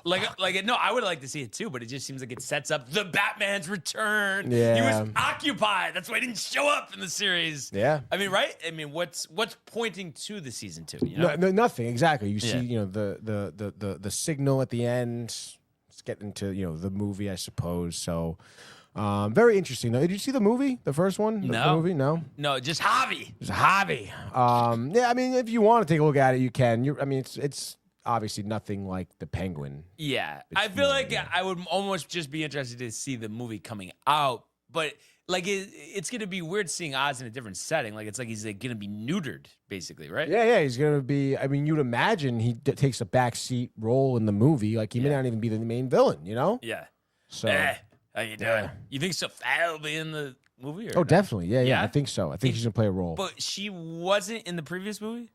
No, I would like to see it too, but it just seems like it sets up the Batman's return. Yeah. He was occupied. That's why he didn't show up in the series. Yeah. I mean, right? I mean, what's pointing to the season 2? No, nothing. Exactly. You see, Yeah. the signal at the end. It's getting to, the movie, I suppose. So, very interesting. Did you see the movie? The first one? No. The movie? No? No, just Javi. It's Javi. Yeah, I mean, if you want to take a look at it, you can. It's obviously nothing like the Penguin. Yeah. I feel like I would almost just be interested to see the movie coming out, but like it's going to be weird seeing Oz in a different setting. Like, it's like he's going to be neutered, basically, right? Yeah, he's going to be, I mean, you'd imagine he takes a backseat role in the movie. Like, he may not even be the main villain, Yeah. So, how you doing? Yeah. You think Sophia will be in the movie? Or oh, no? definitely. Yeah, Yeah? I think so. I think she's going to play a role. But she wasn't in the previous movie?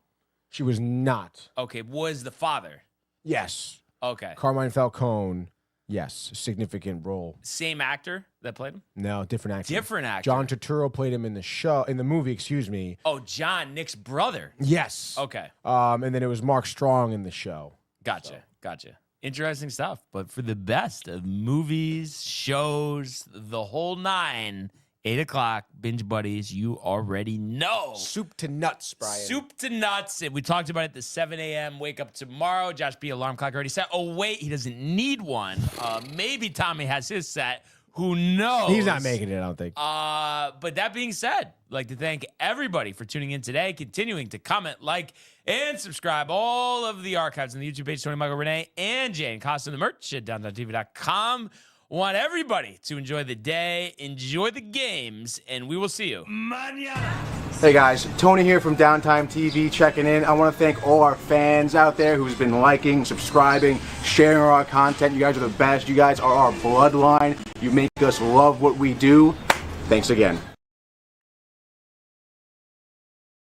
She was not. Okay, was the father. Yes. Okay. Carmine Falcone. Yes, significant role. Same actor that played him? No, different actor. Different actor. John Turturro played him in the movie, excuse me. Oh, John, Nick's brother. Yes. Okay. And then it was Mark Strong in the show. Gotcha. Interesting stuff. But for the best of movies, shows, the whole 9, 8 o'clock, Binge Buddies, you already know. Soup to nuts, Brian. Soup to nuts. And we talked about it at the 7 a.m. Wake up tomorrow. Josh B. alarm clock already set. Oh, wait, he doesn't need one. Maybe Tommy has his set. Who knows? He's not making it, I don't think. But that being said, I'd like to thank everybody for tuning in today, continuing to comment, like, and subscribe. All of the archives on the YouTube page, Tony, Michael, Renee, and Jane. Cost of the merch at downtowntv.com. Want everybody to enjoy the day, enjoy the games, and we will see you mañana. Hey guys, Tony here from Downtime TV checking in. I want to thank all our fans out there who's been liking, subscribing, sharing our content. You guys are the best. You guys are our bloodline. You make us love what we do. Thanks again.